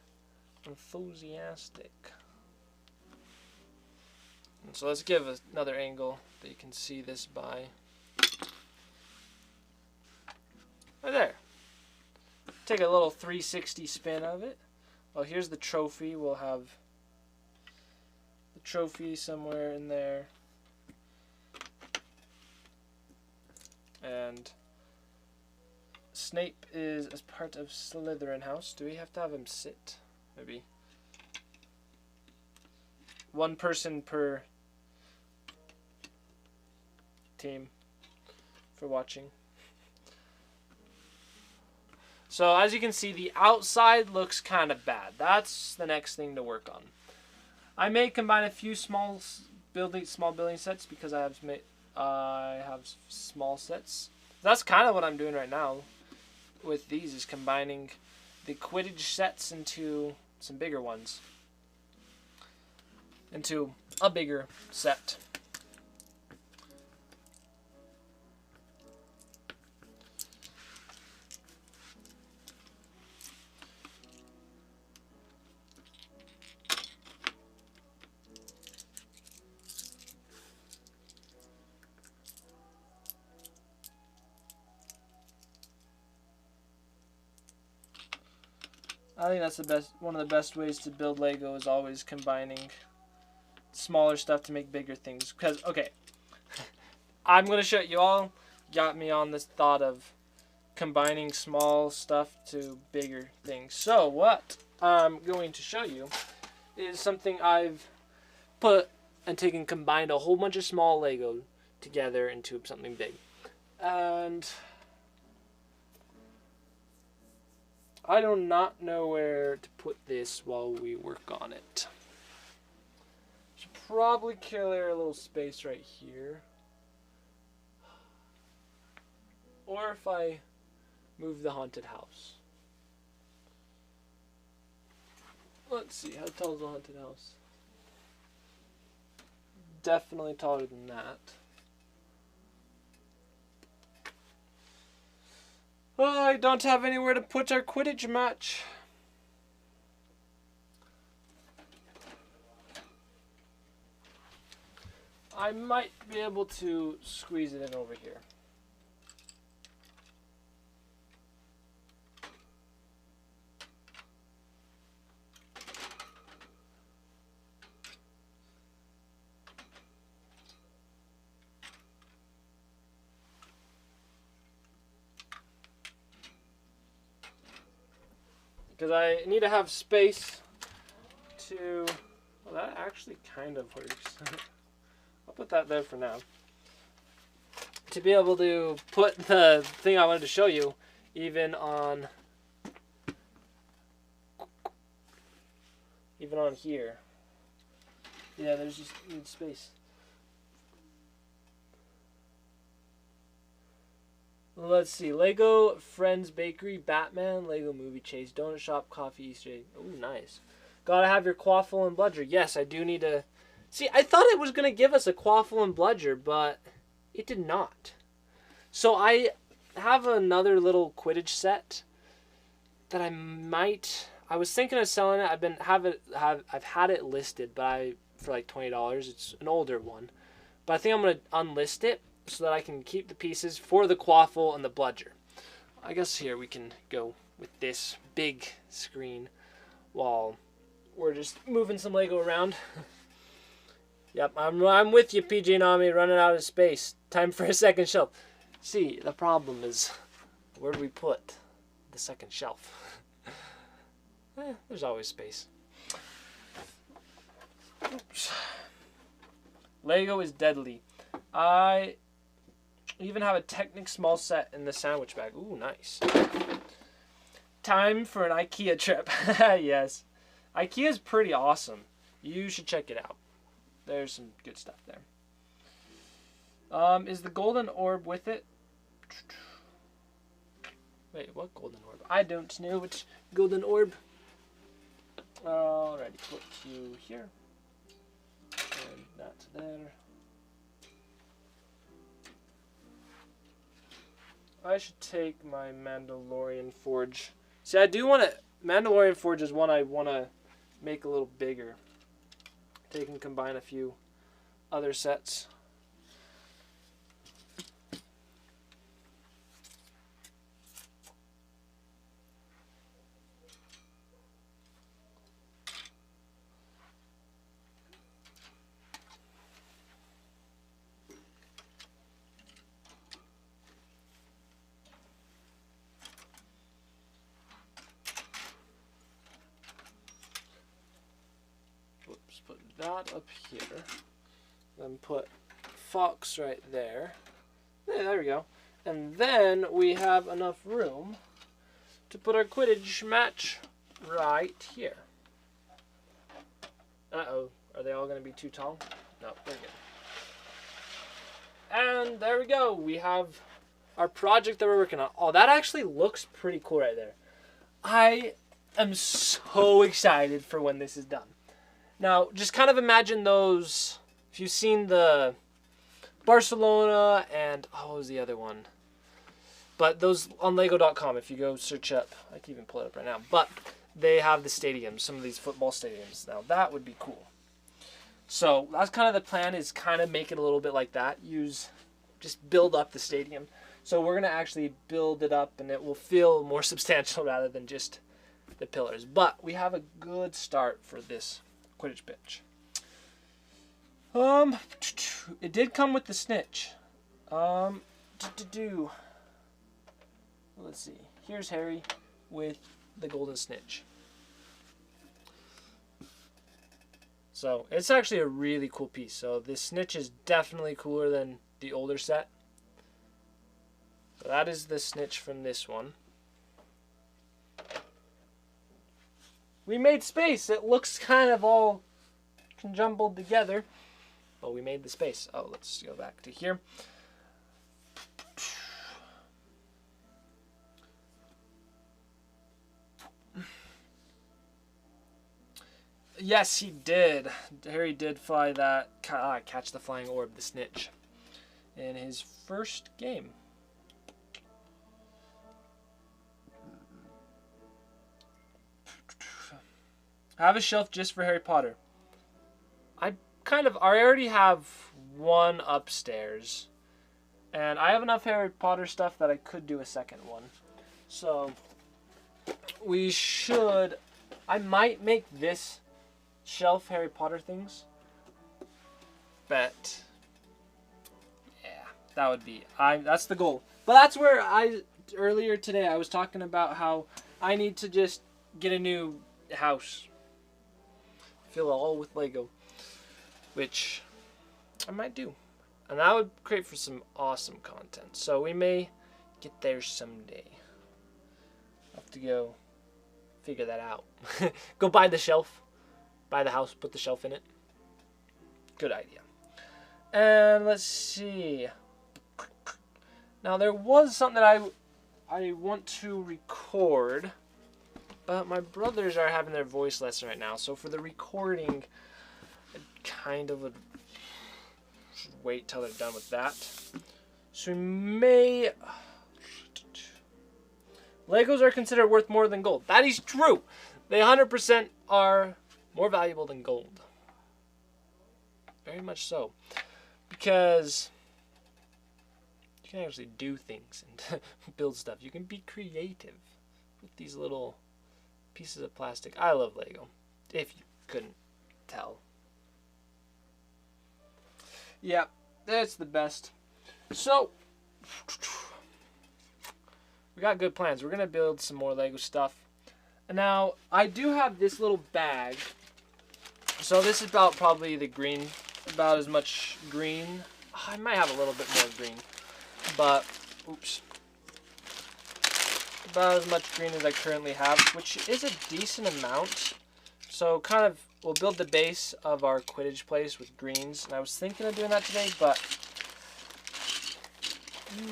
enthusiastic. And so let's give another angle that you can see this by. Right there. Take a little 360 spin of it. Oh, here's the trophy. We'll have the trophy somewhere in there. And Snape is as part of Slytherin house. Do we have to have him sit? Maybe. One person per team for watching. So as you can see, the outside looks kind of bad. That's the next thing to work on. I may combine a few small building sets because I have small sets. That's kind of what I'm doing right now with these, is combining the Quidditch sets into some bigger ones, into a bigger set. I think that's one of the best ways to build Lego, is always combining smaller stuff to make bigger things. Because, okay, I'm going to show you all, got me on this thought of combining small stuff to bigger things. So what I'm going to show you is something I've put and combined a whole bunch of small Lego together into something big. And I do not know where to put this while we work on it. Should probably clear a little space right here. Or if I move the haunted house. Let's see, how tall is the haunted house? Definitely taller than that. Oh, I don't have anywhere to put our Quidditch match. I might be able to squeeze it in over here. Because I need to have space to... Well, that actually kind of works. I'll put that there for now. To be able to put the thing I wanted to show you even on here. Yeah, there's just need space. Let's see. Lego Friends Bakery, Batman, Lego Movie Chase, Donut Shop, Coffee, Easter egg. Ooh, nice. Gotta have your Quaffle and Bludger. Yes, I do need to... See, I thought it was going to give us a Quaffle and Bludger, but it did not. So I have another little Quidditch set that I was thinking of selling it. I've had it listed for like $20. It's an older one. But I think I'm going to unlist it so that I can keep the pieces for the quaffle and the bludger. I guess here we can go with this big screen while we're just moving some Lego around. Yep, I'm with you, PJ Nami, running out of space. Time for a second shelf. See, the problem is, where do we put the second shelf? There's always space. Oops. Lego is deadly. I even have a Technic small set in the sandwich bag. Ooh, nice. Time for an IKEA trip. Yes. IKEA is pretty awesome. You should check it out. There's some good stuff there. Is the golden orb with it? Wait, what golden orb? I don't know which golden orb. Alrighty, put you here. And that's there. I should take my Mandalorian Forge. See, I do want to... Mandalorian Forge is one I want to make a little bigger. They can combine a few other sets. Put that up here, then put Fox right there. Yeah, there we go. And then we have enough room to put our Quidditch match right here. Uh-oh, are they all going to be too tall? No, they're good. And there we go. We have our project that we're working on. Oh, that actually looks pretty cool right there. I am so excited for when this is done. Now, just kind of imagine those, if you've seen the Barcelona and, what was the other one? But those on Lego.com, if you go search up, I can even pull it up right now, but they have the stadiums, some of these football stadiums. Now, that would be cool. So, that's kind of the plan, is kind of make it a little bit like that. Just build up the stadium. So, we're going to actually build it up, and it will feel more substantial rather than just the pillars. But we have a good start for this Quidditch pitch. It did come with the snitch. Let's see. Here's Harry with the golden snitch. So it's actually a really cool piece. So this snitch is definitely cooler than the older set. So that is the snitch from this one. We made space. It looks kind of all jumbled together, but we made the space. Oh, let's go back to here. Yes, he did. Harry did fly that, catch the flying orb, the snitch, in his first game. I have a shelf just for Harry Potter. I already have one upstairs. And I have enough Harry Potter stuff that I could do a second one. So, I might make this shelf Harry Potter things. But, yeah, that would be, that's the goal. But that's where earlier today I was talking about how I need to just get a new house. Fill it all with Lego, which I might do, and that would create for some awesome content. So we may get there someday. I'll have to go figure that out. Go buy the shelf, buy the house, put the shelf in it. Good idea. And let's see. Now there was something that I want to record. But my brothers are having their voice lesson right now, so for the recording, I kind of should wait till they're done with that. So we may... Legos are considered worth more than gold. That is true. They 100% are more valuable than gold. Very much so. because you can actually do things and build stuff. You can be creative with these little pieces of plastic. I love Lego, if you couldn't tell. Yeah, that's the best. So, we got good plans. We're going to build some more Lego stuff. And now, I do have this little bag. So this is about probably the green, about as much green. I might have a little bit more green. But, oops. About as much green as I currently have, which is a decent amount. So kind of, we'll build the base of our Quidditch place with greens. And I was thinking of doing that today, but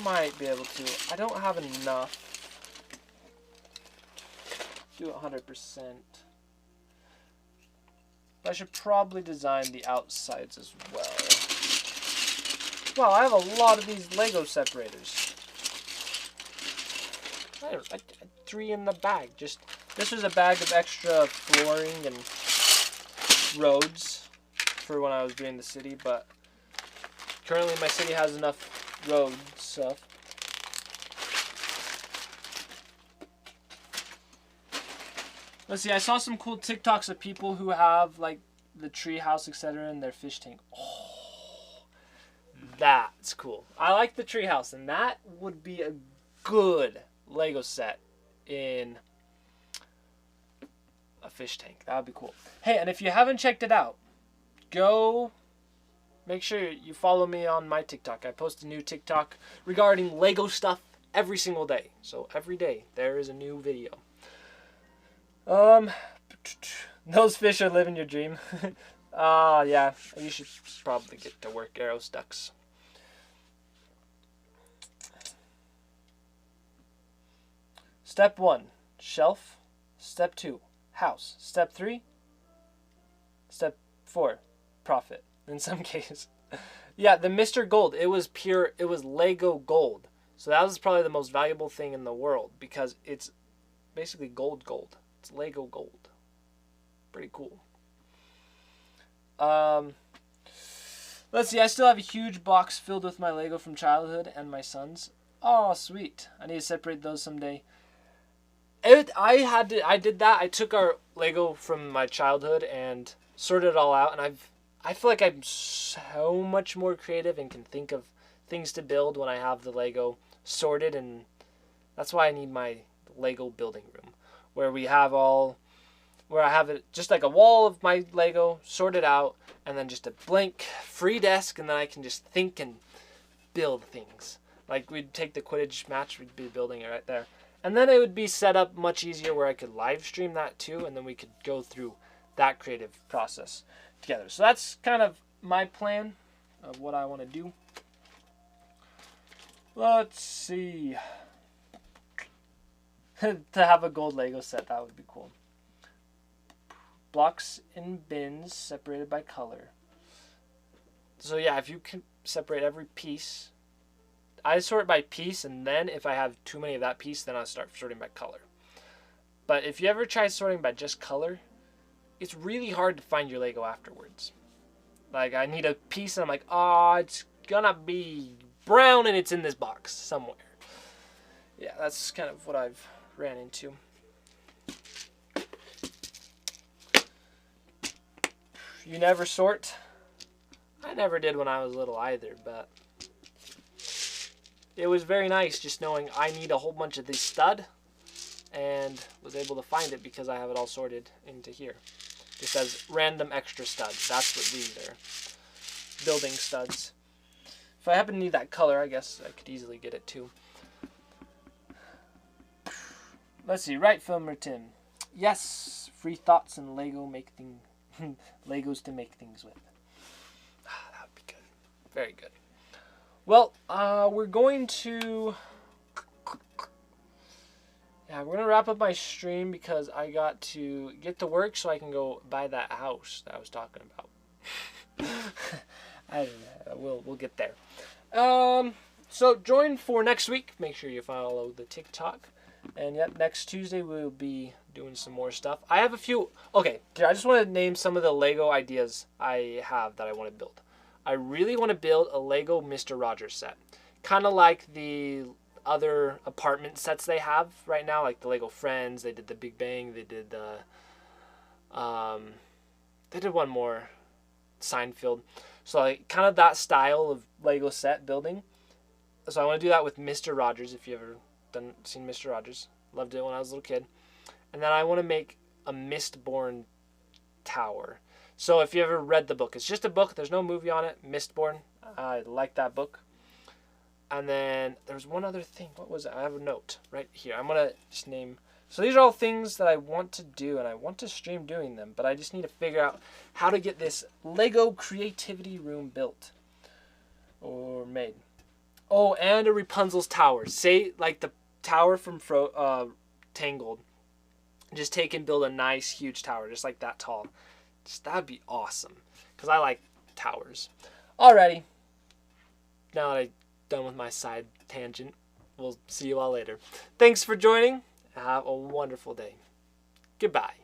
might be able to. I don't have enough. Do it 100%. But I should probably design the outsides as well. Wow, I have a lot of these Lego separators. I had 3 in the bag. This was a bag of extra flooring and roads for when I was doing the city, but currently my city has enough road stuff. Let's see, I saw some cool TikToks of people who have like the tree house, etc. in their fish tank. Oh, that's cool. I like the tree house, and that would be a good Lego set in a fish tank. That would be cool. Hey, and if you haven't checked it out, go make sure you follow me on my TikTok. I post a new TikTok regarding Lego stuff every single day. So every day there is a new video. Those fish are living your dream. Yeah, you should probably get to work, Arrows Ducks. Step 1, shelf. Step 2, house. Step 3, step 4, profit. In some cases. Yeah, the Mr. Gold, it was Lego gold. So that was probably the most valuable thing in the world because it's basically gold. It's Lego gold. Pretty cool. Let's see, I still have a huge box filled with my Lego from childhood and my son's. Oh, sweet. I need to separate those someday. I did that. I took our Lego from my childhood and sorted it all out, and I feel like I'm so much more creative and can think of things to build when I have the Lego sorted, and that's why I need my Lego building room, where I have it just like a wall of my Lego sorted out, and then just a blank free desk, and then I can just think and build things. Like we'd take the Quidditch match, we'd be building it right there. And then it would be set up much easier where I could live stream that too, and then we could go through that creative process together. So that's kind of my plan of what I want to do. Let's see. To have a gold Lego set, that would be cool. Blocks in bins separated by color. So yeah, if you can separate every piece, I sort by piece, and then if I have too many of that piece, then I'll start sorting by color. But if you ever try sorting by just color, it's really hard to find your Lego afterwards. Like, I need a piece, and I'm like, oh, it's gonna be brown, and it's in this box somewhere. Yeah, that's kind of what I've ran into. You never sort? I never did when I was little either, but it was very nice just knowing I need a whole bunch of this stud, and was able to find it because I have it all sorted into here. It says random extra studs. That's what these are. Building studs. If I happen to need that color, I guess I could easily get it too. Let's see. Right, Filmer Tim. Yes, free thoughts and Lego make things. Legos to make things with. That would be good. Very good. Well, we're going to wrap up my stream because I got to get to work so I can go buy that house that I was talking about. We'll get there. So join for next week. Make sure you follow the TikTok. And yep, next Tuesday we'll be doing some more stuff. I have a few. Okay, I just want to name some of the Lego ideas I have that I want to build. I really want to build a Lego Mr. Rogers set. Kind of like the other apartment sets they have right now, like the Lego Friends. They did the Big Bang. They did one more, Seinfeld. So like kind of that style of Lego set building. So I want to do that with Mr. Rogers. If you ever seen Mr. Rogers, loved it when I was a little kid. And then I want to make a Mistborn tower. So if you ever read the book, it's just a book. There's no movie on it. Mistborn. I like that book. And then there's one other thing. What was it? I have a note right here. I'm going to just name. So these are all things that I want to do, and I want to stream doing them. But I just need to figure out how to get this Lego creativity room built or made. Oh, and a Rapunzel's tower. Say, like the tower from Tangled. Just take and build a nice, huge tower, just like that tall. That'd be awesome, because I like towers. Alrighty. Now that I'm done with my side tangent, we'll see you all later. Thanks for joining. Have a wonderful day. Goodbye.